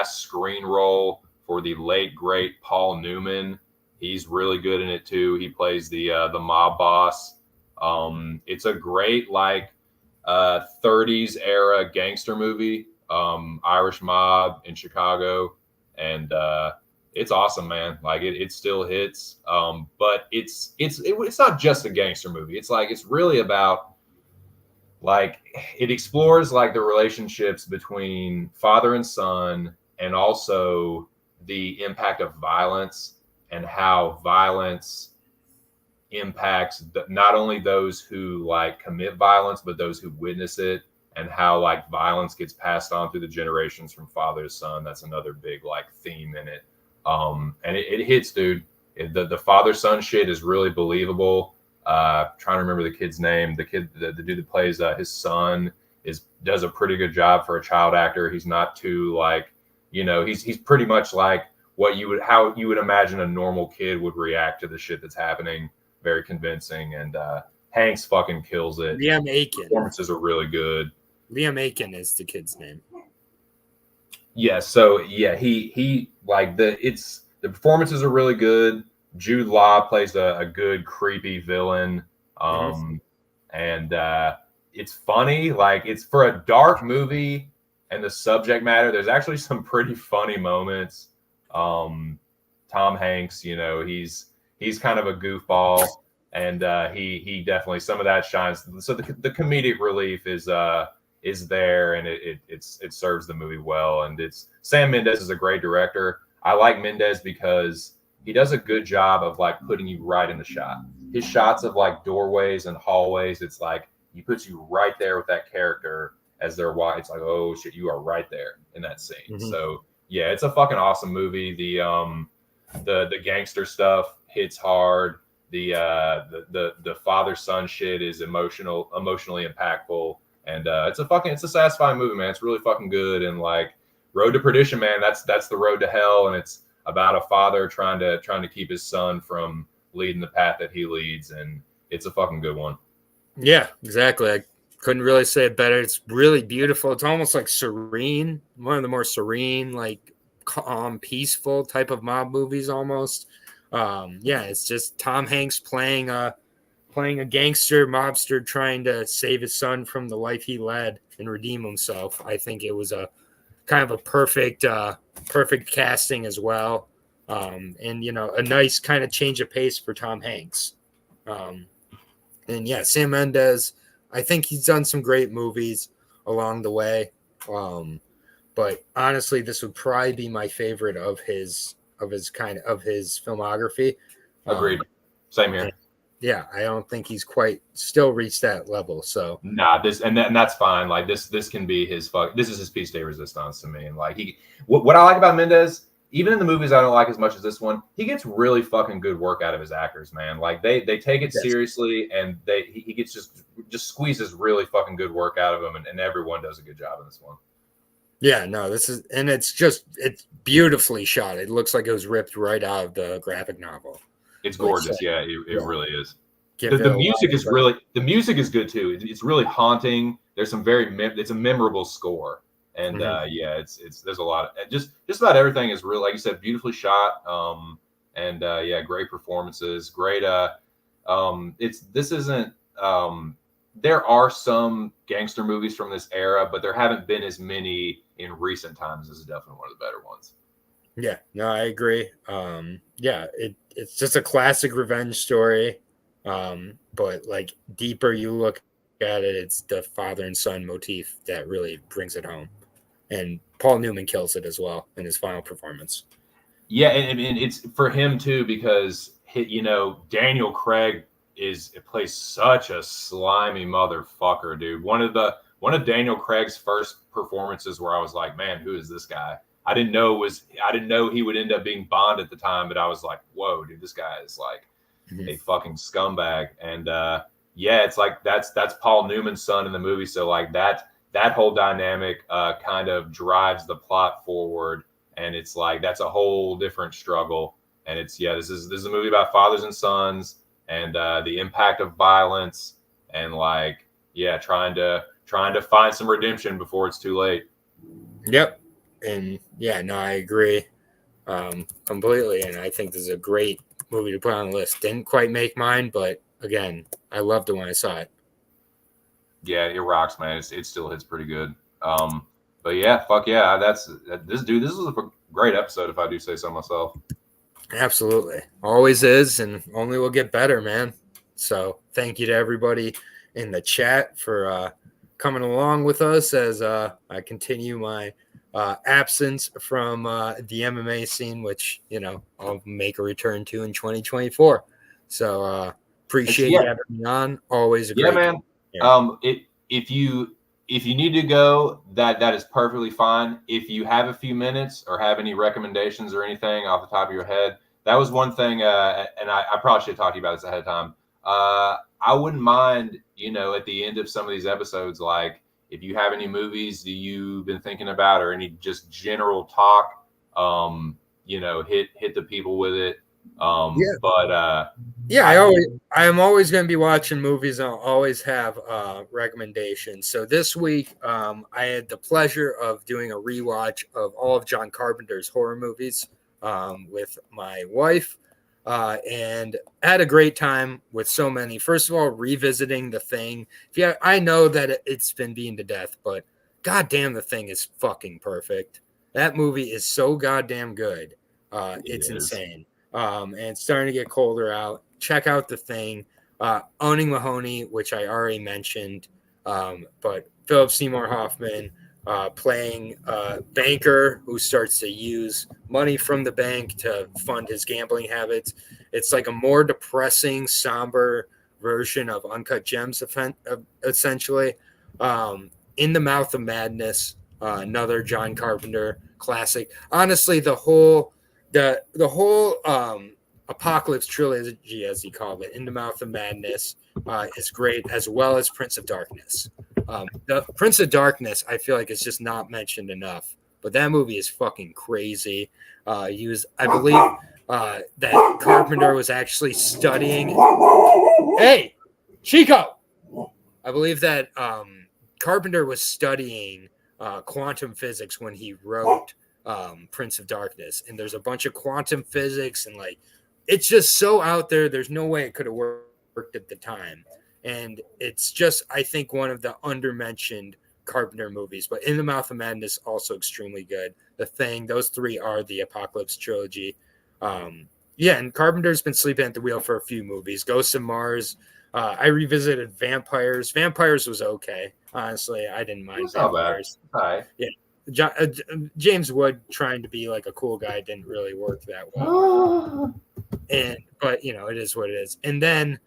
screen role for the late great Paul Newman. He's really good in it too. He plays the mob boss. It's a great, like, 30s era gangster movie, Irish mob in Chicago, and it's awesome, man. Like, it still hits, but it's not just a gangster movie. It's really about, like, it explores, like, the relationships between father and son, and also the impact of violence and how violence impacts not only those who, like, commit violence, but those who witness it, and how, like, violence gets passed on through the generations from father to son. That's another big, like, theme in it. And it hits, dude. The father son shit is really believable. Trying to remember the kid's name. The dude that plays his son does a pretty good job for a child actor. He's not too, like, he's pretty much like how you would imagine a normal kid would react to the shit that's happening. Very convincing, and Hanks fucking kills it. Liam Aiken. Performances are really good. Liam Aiken is the kid's name. Yeah, so yeah, he like the performances are really good. Jude Law plays a good creepy villain, and it's funny. Like, it's for a dark movie, and the subject matter, there's actually some pretty funny moments. Tom Hanks, he's kind of a goofball, and he definitely, some of that shines. So the comedic relief is there, and it serves the movie well. And Sam Mendes is a great director. I like Mendes because he does a good job of, like, putting you right in the shot. His shots of, like, doorways and hallways, it's like he puts you right there with that character as they're walking. It's like, oh shit, you are right there in that scene. Mm-hmm. So yeah, it's a fucking awesome movie. The gangster stuff hits hard. The father son shit is emotionally impactful, and it's a satisfying movie, man. It's really fucking good. And, like, Road to Perdition, man, that's the road to hell, and it's about a father trying to keep his son from leading the path that he leads, and it's a fucking good one. Yeah, exactly. I couldn't really say it better. It's really beautiful. It's almost like serene, one of the more serene, like, calm, peaceful type of mob movies almost. Yeah, it's just Tom Hanks playing a playing a gangster mobster trying to save his son from the life he led and redeem himself. I think it was a kind of a perfect casting as well. And, a nice kind of change of pace for Tom Hanks. And yeah, Sam Mendes, I think he's done some great movies along the way. But honestly, this would probably be my favorite of his filmography. Agreed. Same here. Yeah, I don't think he's quite still reached that level. So nah, and that's fine. Like this can be his this is his piece de resistance to me. And like what I like about Mendes, even in the movies I don't like as much as this one, he gets really fucking good work out of his actors, man. Like they take it seriously, and he gets just squeezes really fucking good work out of them, and everyone does a good job in this one. Yeah, no, it's beautifully shot. It looks like it was ripped right out of the graphic novel. It's gorgeous. It really is. The music is good too. It's really haunting. There's some it's a memorable score. And there's a lot of just about everything is real, like you said, beautifully shot. Great performances, great. There are some gangster movies from this era, but there haven't been as many in recent times. This is definitely one of the better ones. Yeah, no, I agree. It's just a classic revenge story. But like deeper you look at it, it's the father and son motif that really brings it home. And Paul Newman kills it as well in his final performance. Yeah, and it's for him too, because Daniel Craig plays such a slimy motherfucker, dude. One of Daniel Craig's first performances where I was like, man, who is this guy? I didn't know he would end up being Bond at the time, but I was like, whoa, dude, this guy is like a fucking scumbag. And it's like that's Paul Newman's son in the movie, so like that whole dynamic kind of drives the plot forward, and it's like that's a whole different struggle. And this is a movie about fathers and sons, and the impact of violence, and trying to find some redemption before it's too late. Yep. And I agree completely. And I think this is a great movie to put on the list. Didn't quite make mine, but again, I loved it when I saw it. Yeah, it rocks, man. It still hits pretty good. But yeah, fuck yeah. This was a great episode, if I do say so myself. Absolutely. Always is, and only will get better, man. So thank you to everybody in the chat for coming along with us as I continue my absence from the MMA scene, which, I'll make a return to in 2024. So appreciate you having me on. Always a great man. If you need to go, that is perfectly fine. If you have a few minutes or have any recommendations or anything off the top of your head, that was one thing, and I probably should have talked to you about this ahead of time. I wouldn't mind, at the end of some of these episodes, like if you have any movies that you've been thinking about or any just general talk, hit the people with it. I am always going to be watching movies. I'll always have recommendations. So this week, I had the pleasure of doing a rewatch of all of John Carpenter's horror movies with my wife, and had a great time with so many. First of all, revisiting The Thing. I know that it's been beaten to death, but goddamn, The Thing is fucking perfect. That movie is so goddamn good. It's insane. And it's starting to get colder out. Check out The Thing. Owning Mahoney, which I already mentioned, but Philip Seymour Hoffman playing a banker who starts to use money from the bank to fund his gambling habits. It's like a more depressing, somber version of Uncut Gems, essentially. In the Mouth of Madness, another John Carpenter classic. Honestly, the whole Apocalypse trilogy, as he called it, In the Mouth of Madness, is great, as well as Prince of Darkness. The Prince of Darkness, I feel like, is just not mentioned enough, but that movie is fucking crazy. I believe that Carpenter was actually studying. Hey, Chico! I believe that Carpenter was studying quantum physics when he wrote Prince of Darkness, and there's a bunch of quantum physics, and like it's just so out there. There's no way it could have worked worked at the time. And it's just, I think, one of the undermentioned Carpenter movies. But In the Mouth of Madness, also extremely good. The Thing, those three are the Apocalypse trilogy. Yeah, and Carpenter's been sleeping at the wheel for a few movies. Ghosts of Mars. I revisited Vampires. Vampires was okay. Honestly, I didn't mind It's not bad. Vampires. Hi. Yeah. James Wood trying to be like a cool guy didn't really work that well. But it is what it is. And then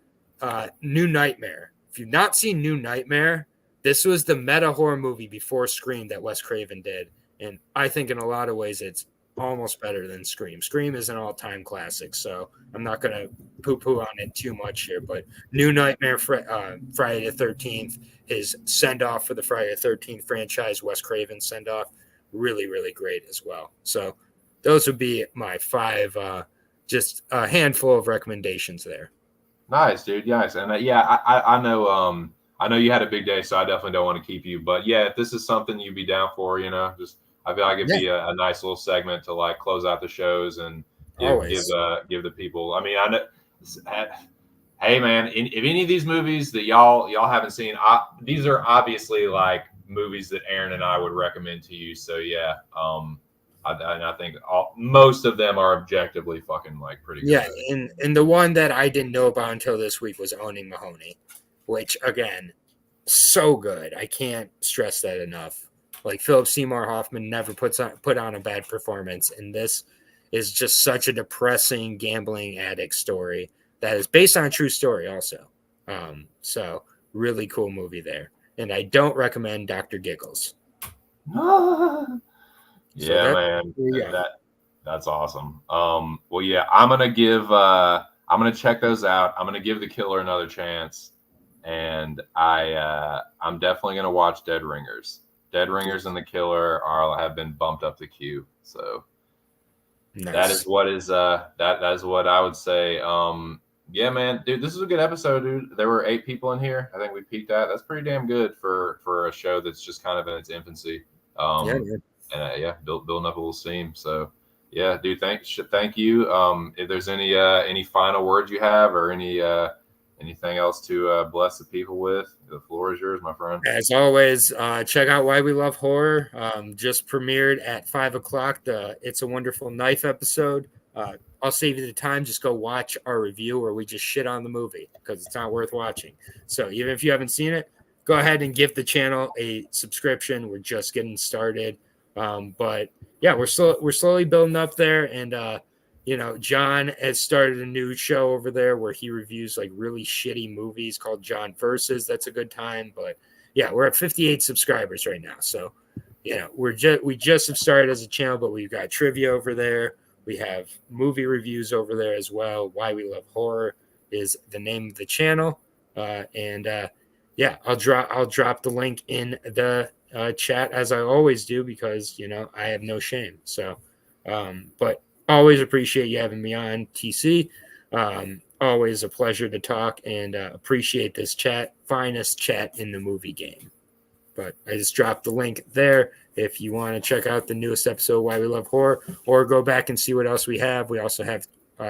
New Nightmare. If you've not seen New Nightmare, this was the meta horror movie before Scream that Wes Craven did. And I think in a lot of ways it's almost better than Scream. Scream is an all-time classic, so I'm not going to poo-poo on it too much here. But New Nightmare, Friday the 13th, his send-off for the Friday the 13th franchise, Wes Craven send-off, really, really great as well. So those would be my 5, just a handful of recommendations there. Nice, dude. Nice. And I know I know you had a big day, so I definitely don't want to keep you. But yeah, if this is something you'd be down for, just I feel like it'd be a nice little segment to like close out the shows and give the people. I mean, I know. Hey man, if any of these movies that y'all haven't seen, these are obviously like movies that Aaron and I would recommend to you. So yeah, I think most of them are objectively fucking like pretty good. Yeah, and the one that I didn't know about until this week was Owning Mahoney, which again, so good. I can't stress that enough. Like Philip Seymour Hoffman never put on a bad performance, and this is just such a depressing gambling addict story that is based on a true story also. So really cool movie there. And I don't recommend Dr. Giggles. Yeah, man. That's awesome. Well, yeah, I'm gonna check those out. I'm gonna give The Killer another chance, and I'm definitely gonna watch Dead Ringers. Dead Ringers and The Killer have been bumped up the queue. So nice. That is what I would say. Yeah, man, dude, this is a good episode, dude. There were 8 people in here. I think we peaked at. That's pretty damn good for a show that's just kind of in its infancy. And building up a little steam. So yeah, dude, thank you. If there's any final words you have or anything else to bless the people with, the floor is yours, my friend. As always, check out Why We Love Horror. Just premiered at 5:00, the It's a Wonderful Knife episode. I'll save you the time. Just go watch our review where we just shit on the movie because it's not worth watching. So even if you haven't seen it, go ahead and give the channel a subscription. We're just getting started. But yeah, we're slowly building up there. And, John has started a new show over there where he reviews like really shitty movies called John Versus. That's a good time. But yeah, we're at 58 subscribers right now. So, we just have started as a channel, but we've got trivia over there. We have movie reviews over there as well. Why We Love Horror is the name of the channel. I'll drop the link in the chat as I always do because I have no shame. So, but always appreciate you having me on, TC. Always a pleasure to talk and appreciate this finest chat in the movie game. But I just dropped the link there if you want to check out the newest episode of Why We Love Horror or go back and see what else we have. We also have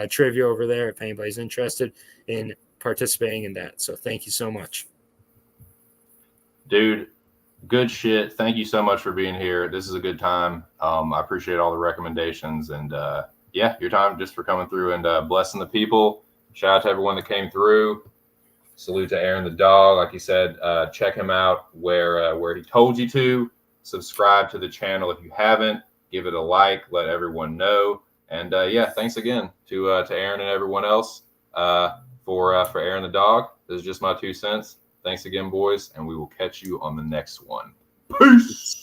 trivia over there if anybody's interested in participating in that. So thank you so much. Dude, good shit. Thank you so much for being here. This is a good time. I appreciate all the recommendations and your time just for coming through and blessing the people. Shout out to everyone that came through. Salute to Aaron the dog. Like he said, check him out where he told you to. Subscribe to the channel if you haven't. Give it a like. Let everyone know. And thanks again to Aaron and everyone else for Aaron the dog. This is just my 2 cents. Thanks again, boys, and we will catch you on the next one. Peace.